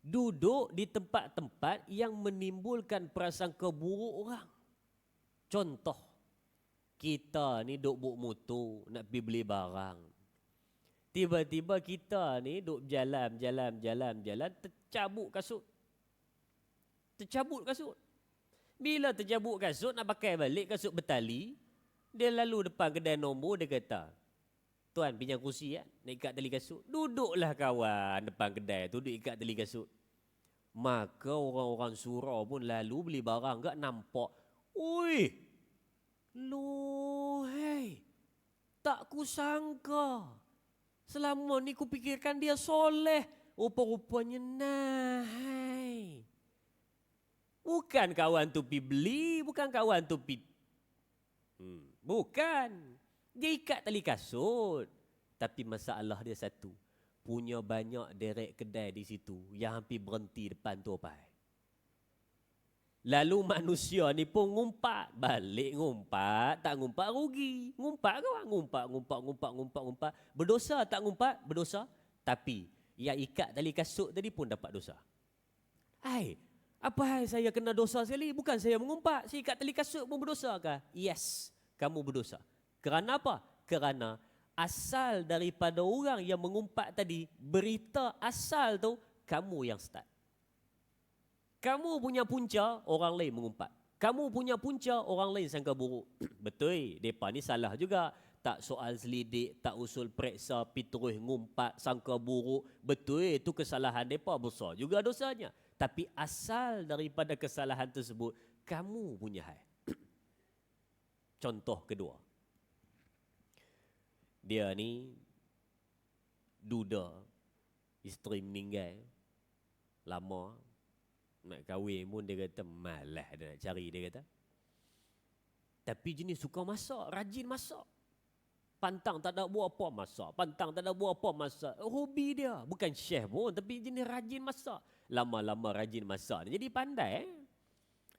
duduk di tempat-tempat yang menimbulkan prasangka buruk orang. Contoh, kita ni duk buk motor nak pergi beli barang. Tiba-tiba kita ni duk jalan, tercabut kasut. Bila tercabut kasut, nak pakai balik kasut bertali, dia lalu depan kedai nombor, dia kata, "Tuan pinjam kursi ya, nak ikat tali kasut." Duduklah kawan depan kedai tu, duduk ikat tali kasut. Maka orang-orang surau pun lalu beli barang, gak nampak. Ui, loh, hei, tak kusangka. Selama ni kupikirkan dia soleh. Rupa-rupanya nah, hei. Bukan kawan tu pi beli, bukan kawan tu pi... Bukan. Dia ikat tali kasut. Tapi masalah dia satu. Punya banyak derek kedai di situ yang hampir berhenti depan tu apa. Lalu manusia ni pun ngumpat. Balik ngumpat, tak ngumpat rugi. Ngumpat kawan, ngumpat. Berdosa tak ngumpat? Berdosa. Tapi yang ikat tali kasut tadi pun dapat dosa. Apa hal saya kena dosa sekali? Bukan saya mengumpat, saya ikat tali kasut pun berdosa kah? Yes, kamu berdosa. Kerana apa? Kerana asal daripada orang yang mengumpat tadi, berita asal tu kamu yang start. Kamu punya punca, orang lain mengumpat. Kamu punya punca, orang lain sangka buruk. Betul, mereka ni salah juga. tak soal selidik, tak usul periksa, pi terus ngumpat, sangka buruk. Betul itu kesalahan mereka, besar juga dosanya. Tapi asal daripada kesalahan tersebut, kamu punya hal. Contoh kedua. Dia ni duda, isteri meninggal, lama, nak kahwin pun dia kata malas dia nak cari, dia kata. Tapi jenis suka masak, rajin masak. Pantang tak ada buat apa masak, pantang tak ada buat apa masak. Hobi dia, bukan chef pun tapi jenis rajin masak. Lama-lama rajin masak, jadi pandai.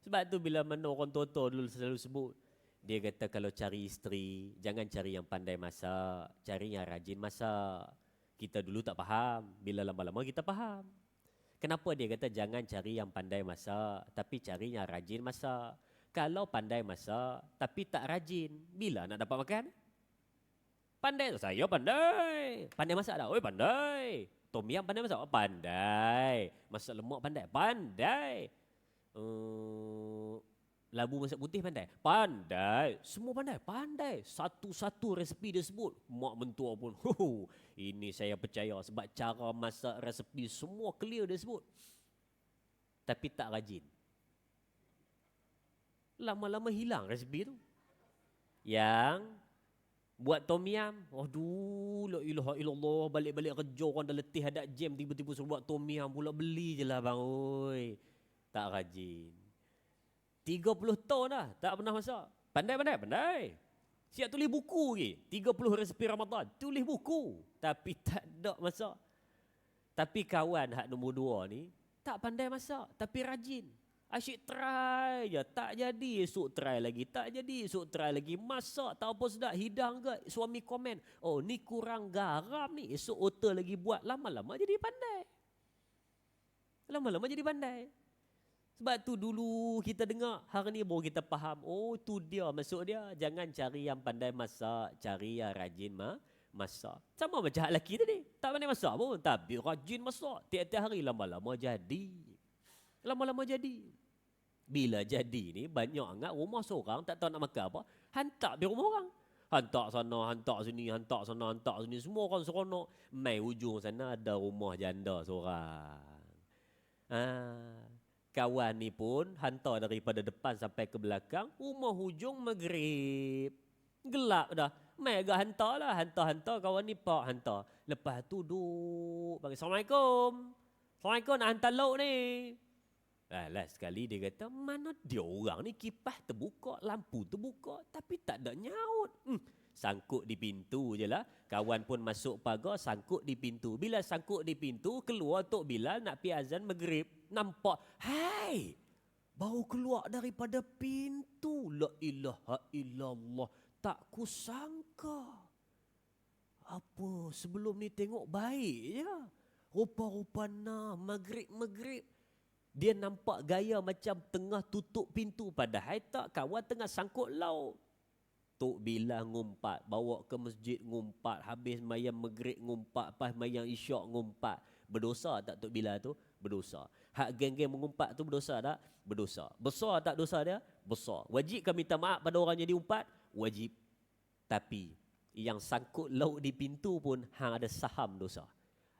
Sebab tu bila mana orang tua-tua dulu selalu sebut, dia kata kalau cari isteri, jangan cari yang pandai masak, cari yang rajin masak. Kita dulu tak faham, bila lama-lama kita faham. Kenapa dia kata jangan cari yang pandai masak, tapi cari yang rajin masak. Kalau pandai masak, tapi tak rajin, bila nak dapat makan? Pandai, saya pandai. Pandai masak dah? Oi, pandai. Tom yam pandai masak? Oh, pandai. Masak lemak pandai? Pandai. Labu masak putih pandai? Pandai. Semua pandai? Pandai. Satu-satu resepi dia sebut. Mak mentua pun, ini saya percaya sebab cara masak resepi semua clear dia sebut. Tapi tak rajin. Lama-lama hilang resepi tu. Yang buat tom yam, aduh, la ilaha illallah, balik-balik kerja orang dah letih, ada jam, tiba-tiba suruh buat tom yam pula, beli je lah bang, oi. Tak rajin. 30 tahun dah, tak pernah masak. Pandai. Siap tulis buku lagi, 30 resepi Ramadan, tulis buku. Tapi tak ada masak. Tapi kawan hak nombor 2 ni, tak pandai masak, tapi rajin. Asyik try je, tak jadi esok try lagi, tak jadi esok try lagi. Masak tak apa sedap, hidang ke, suami komen, oh ni kurang garam ni, esok otter lagi buat. Lama-lama jadi pandai. Lama-lama jadi pandai. Sebab tu dulu kita dengar, hari ni baru kita faham, oh tu dia maksud dia. Jangan cari yang pandai masak, cari yang rajin masak. Sama macam hak lelaki tadi, tak pandai masak pun, tapi rajin masak. Tiap-tiap hari lama-lama jadi. Lama-lama jadi. Bila jadi ni, banyak angat rumah seorang tak tahu nak makan apa, hantar pergi rumah orang. Hantar sana, hantar sini, hantar sana, hantar sini. Semua orang seronok. Mai ujung sana ada rumah janda seorang. Kawan ni pun hantar daripada depan sampai ke belakang. Rumah hujung maghrib. Gelap dah. Mai agak hantar lah. Hantar-hantar kawan ni pak hantar. Lepas tu duduk. Bagi Assalamualaikum. Assalamualaikum, nak hantar lauk ni. Last sekali dia kata, mana dia orang ni kipas terbuka, lampu terbuka, tapi tak ada nyaut. Sangkut di pintu je lah. Kawan pun masuk pagar, sangkut di pintu. Bila sangkut di pintu, keluar Tok Bilal nak pi azan maghrib. Nampak, hai, baru keluar daripada pintu. La ilaha illallah. Tak kusangka. Apa, sebelum ni tengok baik je. Rupa-rupanya maghrib-maghrib. Dia nampak gaya macam tengah tutup pintu. Padahal tak, kawan tengah sangkut lauk. Tok Bilal ngumpat, bawa ke masjid ngumpat. Habis mayang maghrib ngumpat, pas mayang isyak ngumpat. Berdosa tak Tok Bilal tu? Berdosa. Hak geng-geng mengumpat tu berdosa tak? Berdosa. Besar tak dosa dia? Besar. Wajib kami minta maaf pada orang yang diumpat? Wajib. Tapi yang sangkut lauk di pintu pun hang ada saham dosa.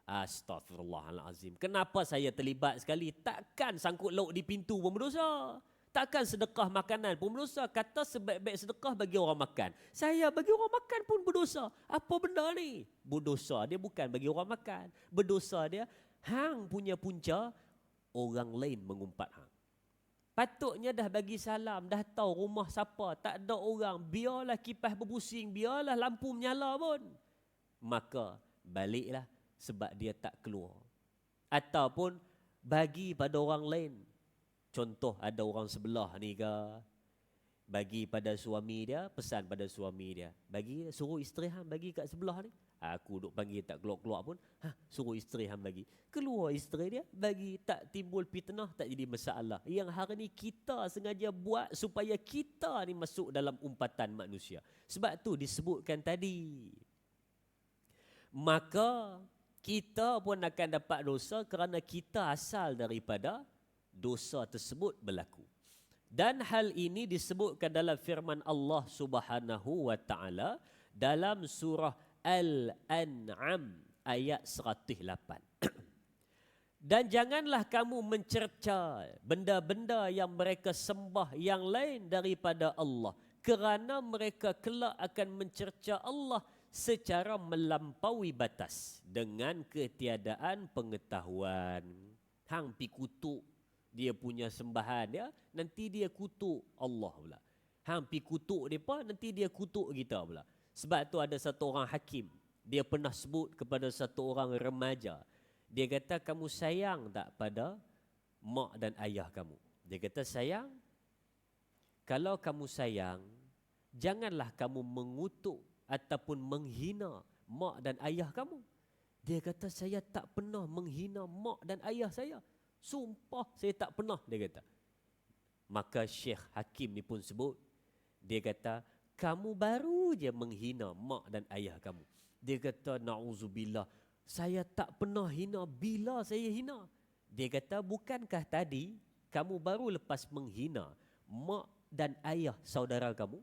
Astaghfirullahalazim. Kenapa saya terlibat sekali? Takkan sangkut lauk di pintu pun berdosa. Takkan sedekah makanan pun berdosa. Kata sebaik-baik sedekah bagi orang makan. Saya bagi orang makan pun berdosa. Apa benda ni? Berdosa dia bukan bagi orang makan. Berdosa dia, hang punya punca, orang lain mengumpat hang. Patutnya dah bagi salam, dah tahu rumah siapa, tak ada orang. Biarlah kipas berpusing, biarlah lampu menyala pun. Maka baliklah. Sebab dia tak keluar. Ataupun bagi pada orang lain. Contoh ada orang sebelah ni ke. Bagi pada suami dia, pesan pada suami dia. Bagi, suruh isteri hang bagi kat sebelah ni. Aku duk panggil tak keluar-keluar pun. Suruh isteri hang bagi. Keluar isteri dia, bagi, tak timbul fitnah, tak jadi masalah. Yang hari ni kita sengaja buat supaya kita ni masuk dalam umpatan manusia. Sebab tu disebutkan tadi. Maka kita pun akan dapat dosa kerana kita asal daripada dosa tersebut berlaku. Dan hal ini disebutkan dalam firman Allah Subhanahu wa taala dalam surah Al-An'am ayat 108. Dan janganlah kamu mencerca benda-benda yang mereka sembah yang lain daripada Allah, kerana mereka kelak akan mencerca Allah secara melampaui batas dengan ketiadaan pengetahuan. Hang pi kutuk dia punya sembahan dia, nanti dia kutuk Allah pula. Hang pi kutuk depa, nanti dia kutuk kita pula. Sebab tu ada satu orang hakim, dia pernah sebut kepada satu orang remaja. Dia kata, kamu sayang tak pada mak dan ayah kamu? Dia kata, sayang. Kalau kamu sayang, janganlah kamu mengutuk ataupun menghina mak dan ayah kamu. Dia kata, saya tak pernah menghina mak dan ayah saya. Sumpah saya tak pernah, dia kata. Maka Syekh Hakim ni pun sebut, dia kata, kamu baru je menghina mak dan ayah kamu. Dia kata, na'udzubillah, saya tak pernah hina, bila saya hina? Dia kata, bukankah tadi kamu baru lepas menghina mak dan ayah saudara kamu?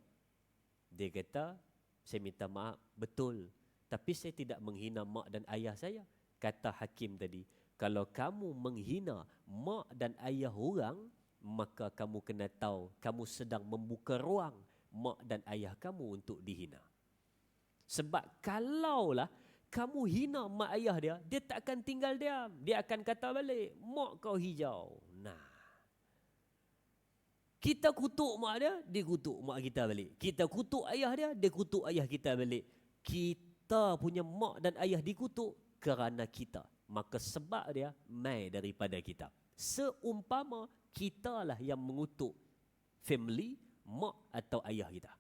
Dia kata, saya minta maaf, betul. Tapi saya tidak menghina mak dan ayah saya. Kata hakim tadi, kalau kamu menghina mak dan ayah orang, maka kamu kena tahu, kamu sedang membuka ruang mak dan ayah kamu untuk dihina. Sebab kalaulah kamu hina mak ayah dia, dia tak akan tinggal diam. Dia akan kata balik, mak kau hijau. Nah, kita kutuk mak dia, dia kutuk mak kita balik. Kita kutuk ayah dia, dia kutuk ayah kita balik. Kita punya mak dan ayah dikutuk kerana kita. Maka sebab dia mai daripada kita. Seumpama kitalah yang mengutuk family, mak atau ayah kita.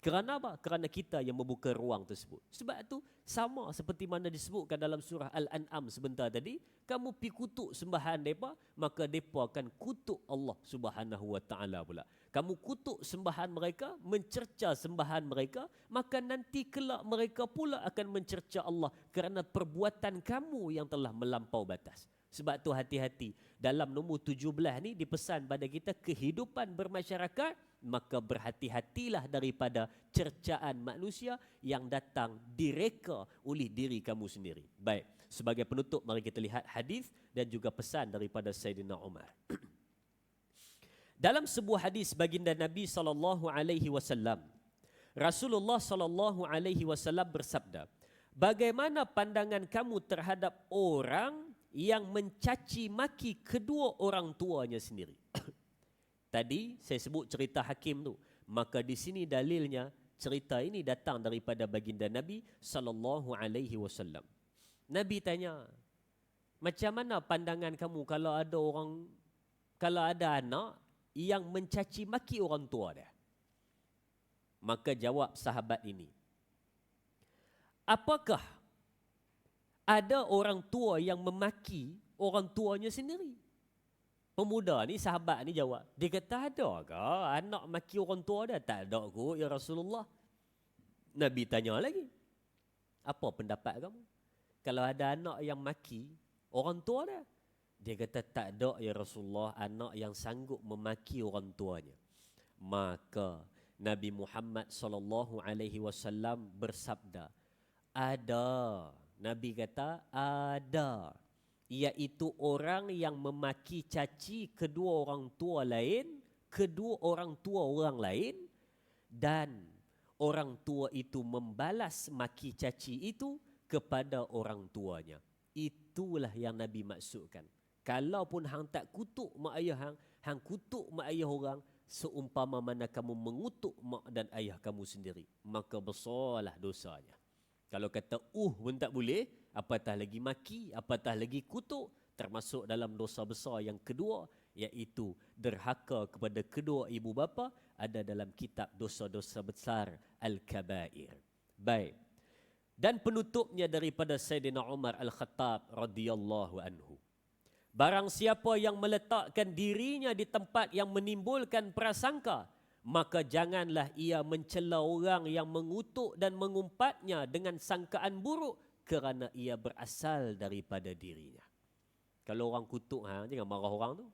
Kerana apa? Kerana kita yang membuka ruang tersebut. Sebab itu sama seperti mana disebutkan dalam surah Al-An'am sebentar tadi, kamu pi kutuk sembahan mereka, maka mereka akan kutuk Allah Subhanahu wa taala pula. Kamu kutuk sembahan mereka, mencerca sembahan mereka, maka nanti kelak mereka pula akan mencerca Allah kerana perbuatan kamu yang telah melampau batas. Sebab tu hati-hati. Dalam nombor 17 ni dipesan pada kita kehidupan bermasyarakat, maka berhati-hatilah daripada cercaan manusia yang datang direka oleh diri kamu sendiri. Baik, sebagai penutup mari kita lihat hadis dan juga pesan daripada Sayyidina Umar. Dalam sebuah hadis baginda Nabi SAW, Rasulullah SAW bersabda, bagaimana pandangan kamu terhadap orang yang mencaci maki kedua orang tuanya sendiri? Tadi saya sebut cerita hakim tu. Maka di sini dalilnya cerita ini datang daripada baginda Nabi SAW. Nabi tanya, macam mana pandangan kamu kalau ada anak yang mencaci maki orang tua dia? Maka jawab sahabat ini, apakah ada orang tua yang memaki orang tuanya sendiri? Pemuda ni, sahabat ni jawab. Dia kata, ada ke anak maki orang tua dia? Tak ada kot ya Rasulullah. Nabi tanya lagi, apa pendapat kamu kalau ada anak yang maki orang tua dia? Dia kata, tak ada ya Rasulullah anak yang sanggup memaki orang tuanya. Maka Nabi Muhammad SAW bersabda, ada. Nabi kata, ada. Iaitu orang yang memaki caci kedua orang tua lain, kedua orang tua orang lain, dan orang tua itu membalas maki caci itu kepada orang tuanya. Itulah yang Nabi maksudkan. Kalaupun hang tak kutuk mak ayah hang kutuk mak ayah orang, seumpama mana kamu mengutuk mak dan ayah kamu sendiri, maka besarlah dosanya. Kalau kata pun tak boleh, apatah lagi maki, apatah lagi kutuk, termasuk dalam dosa besar yang kedua, iaitu derhaka kepada kedua ibu bapa, ada dalam kitab dosa-dosa besar Al-Kabair. Baik. Dan penutupnya daripada Sayyidina Umar Al-Khattab radhiyallahu anhu. Barang siapa yang meletakkan dirinya di tempat yang menimbulkan prasangka, maka janganlah ia mencela orang yang mengutuk dan mengumpatnya dengan sangkaan buruk kerana ia berasal daripada dirinya. Kalau orang kutuk, jangan marah orang tu.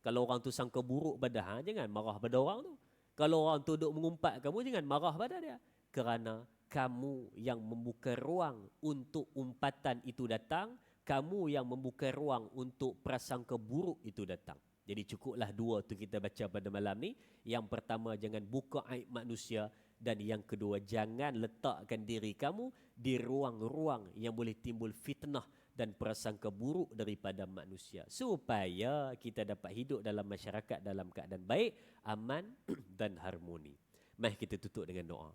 Kalau orang tu sangka buruk pada jangan marah pada orang tu. Kalau orang tu duk mengumpat kamu, jangan marah pada dia. Kerana kamu yang membuka ruang untuk umpatan itu datang, kamu yang membuka ruang untuk prasangka buruk itu datang. Jadi cukuplah dua tu kita baca pada malam ni. Yang pertama, jangan buka aib manusia, dan yang kedua, jangan letakkan diri kamu di ruang-ruang yang boleh timbul fitnah dan prasangka buruk daripada manusia, supaya kita dapat hidup dalam masyarakat dalam keadaan baik, aman dan harmoni. Mari kita tutup dengan doa.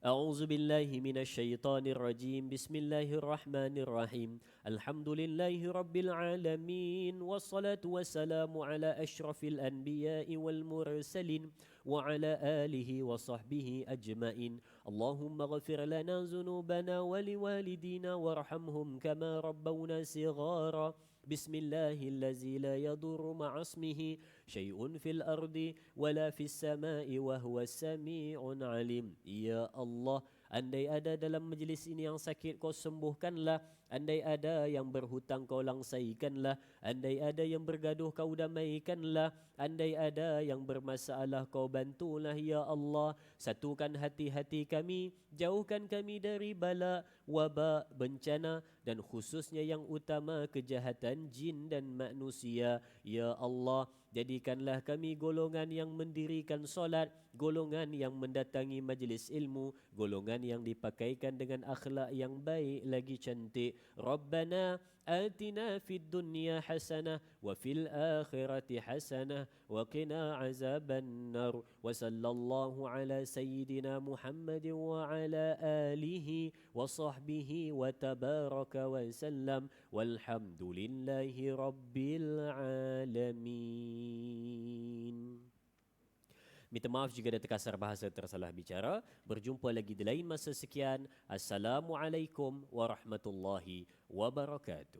أعوذ بالله من الشيطان الرجيم بسم الله الرحمن الرحيم الحمد لله رب العالمين والصلاة والسلام على أشرف الأنبياء والمرسلين وعلى آله وصحبه أجمعين اللهم اغفر لنا ذنوبنا ولوالدينا وارحمهم كما ربونا صغارا بسم الله الذي لا يضر مع اسمه شيء في الأرض ولا في السماء وهو السميع العليم. Ya Allah, andai ada dalam majlis ini yang sakit, kau sembuhkanlah. Andai ada yang berhutang, kau langsaikanlah. Andai ada yang bergaduh, kau damaikanlah. Andai ada yang bermasalah, kau bantulah ya Allah. Satukan hati-hati kami, jauhkan kami dari bala, wabak, bencana, dan khususnya yang utama kejahatan jin dan manusia. Ya Allah, jadikanlah kami golongan yang mendirikan solat, golongan yang mendatangi majlis ilmu, golongan yang dipakaikan dengan akhlak yang baik lagi cantik. Rabbana atina fid dunya hasanah wa fil akhirati hasanah wa qina azaban nar. Wa sallallahu ala sayyidina Muhammad wa ala alihi wa sahbihi wa tabaraka wa sallam walhamdulillahi rabbil alamin. Minta maaf jika ada terkasar bahasa, tersalah bicara. Berjumpa lagi di lain masa. Sekian. Assalamualaikum warahmatullahi wabarakatuh.